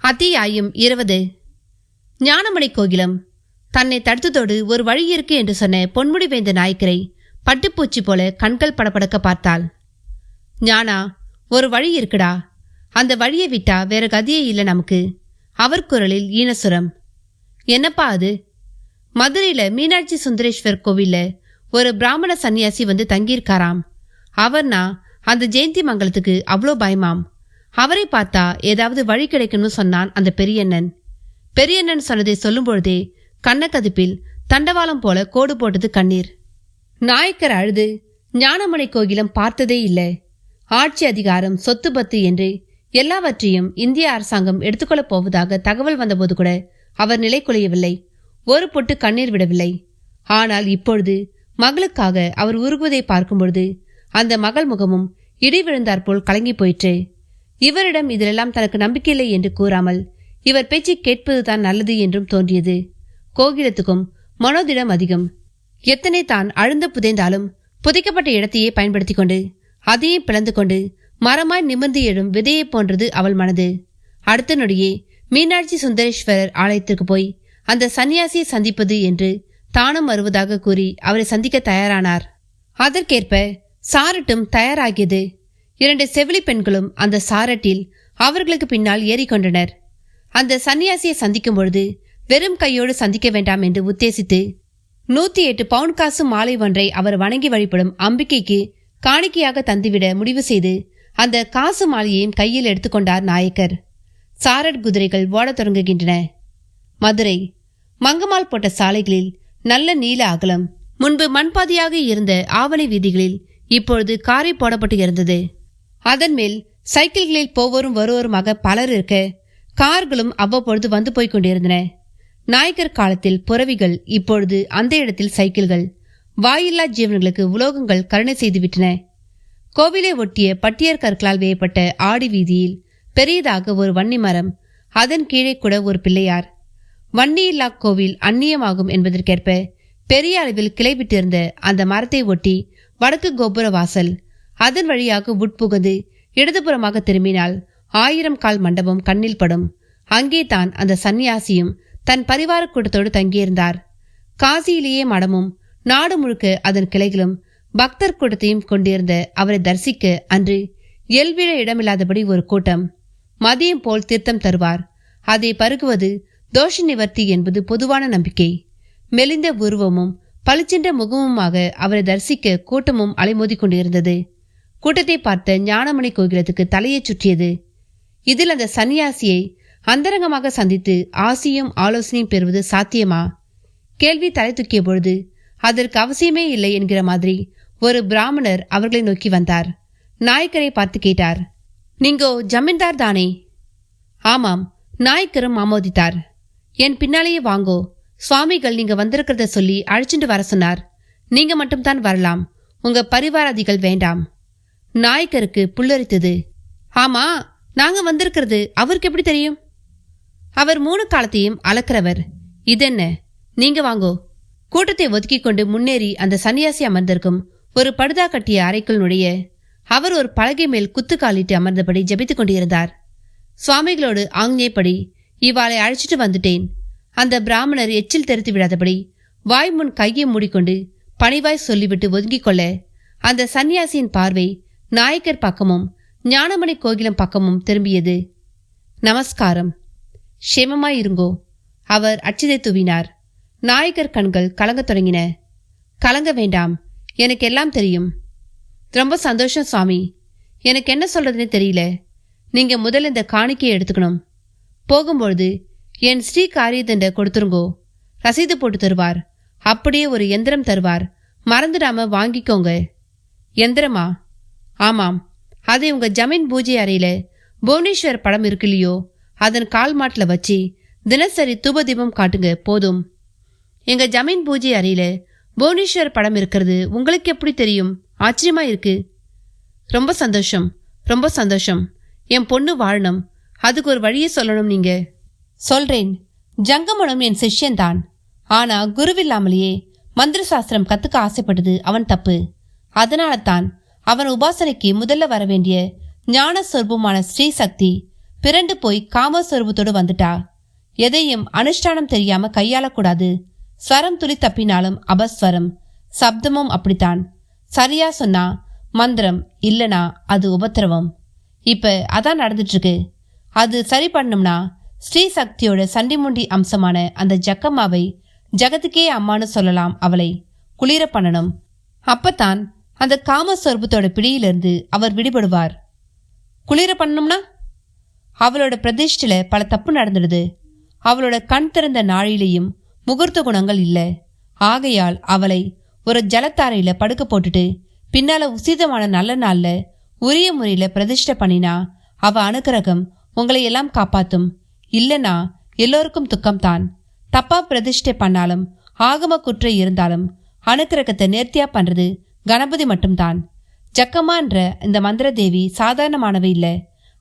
அத்தியாயம் 20. ஞானமணி கோகிலம் தன்னை தடுத்ததோடு ஒரு வழி இருக்கு என்று சொன்ன பொன்முடி வேந்த நாயக்கரை பட்டுப்பூச்சி போல கண்கள் படபடக்க பார்த்தாள். ஞானா, ஒரு வழி இருக்குடா. அந்த வழியை விட்டா வேற கதியே இல்லை நமக்கு. அவர் குரலில் ஈனசுரம். என்னப்பா அது? மதுரையில மீனாட்சி சுந்தரேஸ்வர் கோவில்ல ஒரு பிராமண சன்னியாசி வந்து தங்கியிருக்காராம். அவர்னா அந்த ஜெயந்தி மங்கலத்துக்கு அவ்வளோ பயமாம். அவரை பார்த்தா ஏதாவது வழி கிடைக்கும்னு சொன்னான் அந்த பெரியண்ணன். பெரியண்ணன் சொன்னதை சொல்லும் பொழுதே கண்ணக்கதுப்பில் தண்டவாளம் போல கோடு போட்டது கண்ணீர். நாயக்கர் அழுது ஞானமணி கோகிலம் பார்த்ததே இல்லை. ஆட்சி அதிகாரம் சொத்து பத்து என்று எல்லாவற்றையும் இந்திய அரசாங்கம் எடுத்துக்கொள்ளப் போவதாக தகவல் வந்தபோது கூட அவர் நிலை குலையவில்லை. ஒரு பொட்டு கண்ணீர் விடவில்லை. ஆனால் இப்பொழுது மகளுக்காக அவர் உருகுவதை பார்க்கும்பொழுது அந்த மகள் முகமும் இடி விழுந்தாற்போல் கலங்கி போயிற்று. இவரிடம் இதிலெல்லாம் தனக்கு நம்பிக்கையில்லை என்று கூறாமல் இவர் பேச்சை கேட்பதுதான் நல்லது என்றும் தோன்றியது. கோகிலத்துக்கும் மனோதிடம் அதிகம். எத்தனை தான் அழுந்த புதைந்தாலும் புதைக்கப்பட்ட இடத்தையே பயன்படுத்தி கொண்டு அதையே பிளந்து கொண்டு மரமாய் நிமிர்ந்து எழும் விதையை போன்றது அவள் மனது. அடுத்த நொடியே மீனாட்சி சுந்தரேஸ்வரர் ஆலயத்திற்கு போய் அந்த சன்னியாசியை சந்திப்பது என்று தானும் வருவதாக கூறி அவரை சந்திக்க தயாரானார். அதற்கேற்ப சாரட்டும் தயாராகியது. 2 செவிலி பெண்களும் அந்த சாரட்டில் அவர்களுக்கு பின்னால் ஏறிக்கொண்டனர். அந்த சன்னியாசியை சந்திக்கும் பொழுது வெறும் கையோடு சந்திக்க வேண்டாம் என்று உத்தேசித்து 108 பவுன் காசு மாலை ஒன்றை அவர் வணங்கி வழிபடும் அம்பிகைக்கு காணிக்கையாக தந்துவிட முடிவு செய்து அந்த காசு மாலையையும் கையில் எடுத்துக்கொண்டார் நாயக்கர். சாரட் குதிரைகள் ஓடத் தொடங்குகின்றன. மதுரை மங்கம்மாள் போட்ட சாலைகளில் நல்ல நீல அகலம். முன்பு மண்பாதையாக இருந்த ஆவணி வீதிகளில் இப்பொழுது காரை போடப்பட்டு இருந்தது. அதன் மேல் சைக்கிள்களில் போவோரும் வருவோருமாக பலர் இருக்க கார்களும் அவ்வப்பொழுது வந்து போய்க் கொண்டிருந்தன. நாயக்கர் காலத்தில் புறவிகள், இப்பொழுது அந்த இடத்தில் சைக்கிள்கள். வாயில்லா ஜீவன்களுக்கு உலோகங்கள் கருணை செய்துவிட்டன. கோவிலை ஒட்டிய பட்டியர் கற்களால் வேயப்பட்ட ஆடி வீதியில் பெரியதாக ஒரு வன்னி மரம், அதன் கீழே கூட ஒரு பிள்ளையார். வன்னியில்லா கோவில் அந்நியமாகும் என்பதற்கேற்ப பெரிய அளவில் கிளை விட்டிருந்த அந்த மரத்தை ஒட்டி வடக்கு கோபுர வாசல். அதன் வழியாக உட்புகுந்து இடதுபுறமாக திரும்பினால் 1000 கால் மண்டபம் கண்ணில் படும். அங்கே தான் அந்த சந்நியாசியும் தன் பரிவார கூட்டத்தோடு தங்கியிருந்தார். காசியிலேயே மடமும் நாடு முழுக்க அதன் கிளைகளும் பக்தர் கூட்டத்தையும் கொண்டிருந்த அவரை தரிசிக்க அன்று எல்விழ இடமில்லாதபடி ஒரு கூட்டம். மதியம் போல் தீர்த்தம் தருவார். அதை பருகுவது தோஷ நிவர்த்தி என்பது பொதுவான நம்பிக்கை. மெலிந்த உருவமும் பளிச்சென்ற முகமுமாக அவரை தரிசிக்க கூட்டமும் அலைமோதி கொண்டிருந்தது. கூட்டத்தை பார்த்த ஞானமணி கோகிலத்துக்கு தலையை சுற்றியது. இதில் அந்த சன்னியாசியை அந்தரங்கமாக சந்தித்து ஆசியும் ஆலோசனையும் பெறுவது சாத்தியமா? கேள்வி தலை தூக்கிய பொழுது அதற்கு அவசியமே இல்லை என்கிற மாதிரி ஒரு பிராமணர் அவர்களை நோக்கி வந்தார். நாயக்கரை பார்த்து கேட்டார், நீங்கோ ஜமீன்தார் தானே? ஆமாம். நாயக்கரும் ஆமோதித்தார். என் பின்னாலேயே வாங்கோ. சுவாமிகள் நீங்க வந்திருக்கிறத சொல்லி அழைச்சிட்டு வர சொன்னார். நீங்க மட்டும்தான் வரலாம், உங்க பரிவாராதிகள் வேண்டாம். நாயக்கருக்கு புல்லரித்தது. ஆமா, நாங்க வந்திருக்கிறது அவருக்கு எப்படி தெரியும்? அவர் 3 காலத்தையும் அளக்கிறவர். இதென்ன, நீங்க வாங்கோ. கூட்டத்தை ஒதுக்கி கொண்டு முன்னேறி அந்த சன்னியாசி அமர்ந்திருக்கும் ஒரு படுதா கட்டிய அறைக்குள் நுழைய அவர் ஒரு பலகை மேல் குத்து காலிட்டு அமர்ந்தபடி ஜபித்துக் கொண்டிருந்தார். சுவாமிகளோடு ஆங்ஞைப்படி இவாளை அழைச்சிட்டு வந்துட்டேன். அந்த பிராமணர் எச்சில் தெரித்து விடாதபடி வாய் முன் கையை மூடிக்கொண்டு பணிவாய் சொல்லிவிட்டு ஒதுங்கிக் கொள்ள அந்த சன்னியாசியின் பார்வை நாயக்கர் பக்கமும் ஞானமணி கோகிலம் பக்கமும் திரும்பியது. நமஸ்காரம், க்ஷேமமாயிருங்கோ. அவர் அச்சிதை தூவினார். நாயக்கர் கண்கள் கலங்கத் தொடங்கின. கலங்க வேண்டாம், எனக்கு எல்லாம் தெரியும். ரொம்ப சந்தோஷம் சுவாமி. எனக்கு என்ன சொல்றதுன்னு தெரியல. நீங்க முதல்ல இந்த காணிக்கையை எடுத்துக்கணும். போகும்பொழுது என் ஸ்ரீ காரியதண்ட கொடுத்துருங்கோ. ரசீது போட்டு தருவார். அப்படியே ஒரு எந்திரம் தருவார். மறந்துடாம வாங்கிக்கோங்க. எந்திரமா? ஆமாம், அதை உங்க ஜமீன் பூஜை அறையில புவனேஸ்வர் படம் இருக்கு இல்லையோ, அதன் கால் மாட்டில் வச்சு தினசரி தூப தீபம் காட்டுங்க, போதும். எங்க ஜமீன் பூஜை அறையில புவனேஸ்வர் படம் இருக்கிறது உங்களுக்கு எப்படி தெரியும்? ஆச்சரியமா இருக்கு. ரொம்ப சந்தோஷம், ரொம்ப சந்தோஷம். என் பொண்ணு வாழணும், அதுக்கு ஒரு வழியை சொல்லணும். நீங்க சொல்றேன். ஜங்கமனும் என் சிஷ்யன்தான். ஆனா குருவில்லாமலேயே மந்திர சாஸ்திரம் கத்துக்க ஆசைப்பட்டது அவன் தப்பு. அதனால தான் அவன் உபாசனைக்கு முதல்ல வர வேண்டிய ஞான சொரூபமான ஸ்ரீ சக்தி பிறண்டு போய் காமஸ்வரூபத்தோடு வந்துட்டா. எதையும் அனுஷ்டானம் தெரியாம கையாளக்கூடாது. ஸ்வரம் துளி தப்பினாலும் அபஸ்வரம். சப்தமும் அப்படித்தான். சரியா சொன்னா மந்திரம், இல்லனா அது உபத்திரவம். இப்ப அதான் நடந்துட்டு இருக்கு. அது சரி பண்ணணும்னா ஸ்ரீ சக்தியோட சண்டிமுண்டி அம்சமான அந்த ஜக்கம்மாவை ஜகத்துக்கே அம்மானு சொல்லலாம். அவளை குளிர பண்ணணும். அப்பத்தான் அந்த காமஸ்வரூபத்தோட பிடியிலிருந்து அவர் விடுபடுவார். குளிர பண்ணணும்னா அவளோட பிரதிஷ்டில பல தப்பு நடந்துடுது. அவளோட கண் திறந்த நாழிலையும் முகூர்த்த குணங்கள் இல்லை. ஆகையால் அவளை ஒரு ஜலத்தாரையில படுக்க போட்டுட்டு பின்னால உசிதமான நல்ல நாள்ல உரிய முறையில பிரதிஷ்டை பண்ணினா அவ அனுக்கிரகம் உங்களை எல்லாம் காப்பாத்தும். இல்லனா எல்லோருக்கும் துக்கம்தான். தப்பா பிரதிஷ்டை பண்ணாலும் ஆகம குற்றை இருந்தாலும் அனுக்கிரகத்தை நேர்த்தியா பண்றது கணபதி மட்டும்தான். ஜக்கம்மான்ற இந்த மந்திர தேவி சாதாரணமானவை இல்லை.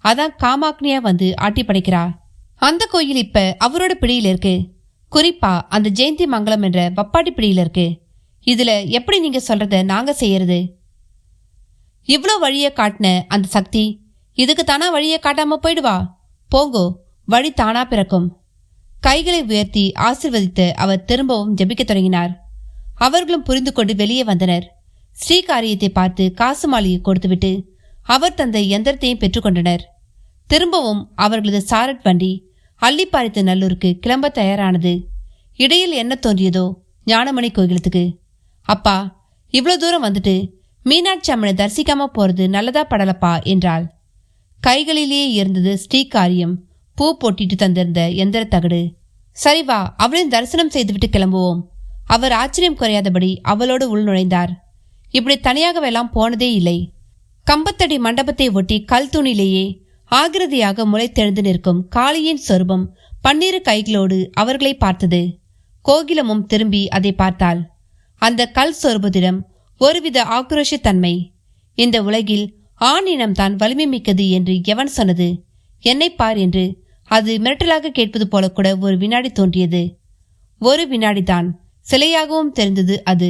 அதான் காமாக்னியா வந்து ஆட்டி படைக்கிறா. அந்த கோயில் இப்ப அவரோட பிடியில இருக்கு. குறிப்பா அந்த ஜெயந்தி மங்கலம் என்ற வப்பாட்டி பிடியில இருக்கு. இதுல எப்படி நீங்க சொல்றத நாங்க செய்யறது? இவ்வளோ வழியை காட்டின அந்த சக்தி இதுக்கு தானா வழியை காட்டாம போயிடுவா? போங்கோ, வழி தானா பிறக்கும். கைகளை உயர்த்தி ஆசிர்வதித்து அவர் திரும்பவும் ஜபிக்க தொடங்கினார். அவர்களும் புரிந்து கொண்டு வெளியே வந்தனர். ஸ்ரீகாரியத்தை பார்த்து காசு மாளிகை கொடுத்துவிட்டு அவர் தந்த எந்திரத்தையும் பெற்றுக்கொண்டனர். திரும்பவும் அவர்களது சாரட் வண்டி அள்ளிப்பாரித்த நல்லூருக்கு கிளம்ப தயாரானது. இடையில் என்ன தோன்றியதோ ஞானமணி கோகிலத்துக்கு, அப்பா இவ்வளோ தூரம் வந்துட்டு மீனாட்சி அம்மனை தரிசிக்காம போறது நல்லதா படலப்பா என்றாள். கைகளிலேயே இருந்தது ஸ்ரீகாரியம். பூ போட்டிட்டு தந்திருந்த எந்திர தகடு. சரி வா, அவளையும் தரிசனம் செய்துவிட்டு கிளம்புவோம். அவர் ஆச்சரியம் குறையாதபடி அவளோடு உள் நுழைந்தார். இப்படி தனியாகவெல்லாம் போனதே இல்லை. கம்பத்தடி மண்டபத்தை ஒட்டி கல் தூணிலேயே ஆகிருதியாக முளைத்தெழுந்து நிற்கும் காளியின் சொரூபம் பன்னிரு கைகளோடு அவர்களை பார்த்தது. கோகிலமும் திரும்பி அதை பார்த்தாள். அந்த கல் சொரூபத்திடம் ஒருவித ஆக்ரோஷத்தன்மை. இந்த உலகில் ஆண் இனம்தான் வலிமை மிக்கது என்று எவன் சொன்னது? என்னை பார் என்று அது மிரட்டலாக கேட்பது போல கூட ஒரு வினாடி தோன்றியது. ஒரு வினாடிதான், சிலையாகவும் தெரிந்தது அது.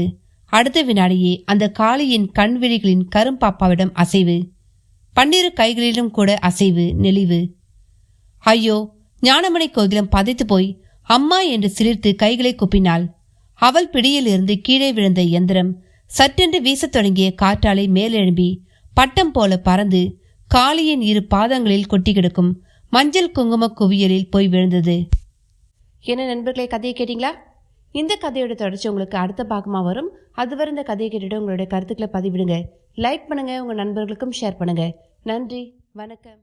அடுத்த வினாடியே அந்த காளியின் கண்விழிகளின் கரும்பாப்பாவிடம் அசைவு, பன்னிரு கைகளிலும் கூட அசைவு, நெளிவு. ஐயோ! ஞானமணி கோகிலம் பதைத்து போய் அம்மா என்று சிலிர்த்து கைகளை குப்பினாள். அவள் பிடியிலிருந்து கீழே விழுந்த எந்திரம் சற்றென்று வீசத் தொடங்கிய காற்றாலை மேலெழும்பி பட்டம் போல பறந்து காளியின் இரு பாதங்களில் கொட்டி கிடக்கும் மஞ்சள் குங்கும குவியலில் போய் விழுந்தது. என்ன நண்பர்களே, கதையை கேட்டீங்களா? இந்த கதையோட தொடர்ச்சி உங்களுக்கு அடுத்த பாகமாக வரும். அதுவரை இந்த கதையை கேட்டுட்டு உங்களுடைய கருத்துக்களை பதிவிடுங்க. லைக் பண்ணுங்க, உங்க நண்பர்களுக்கும் ஷேர் பண்ணுங்க. நன்றி, வணக்கம்.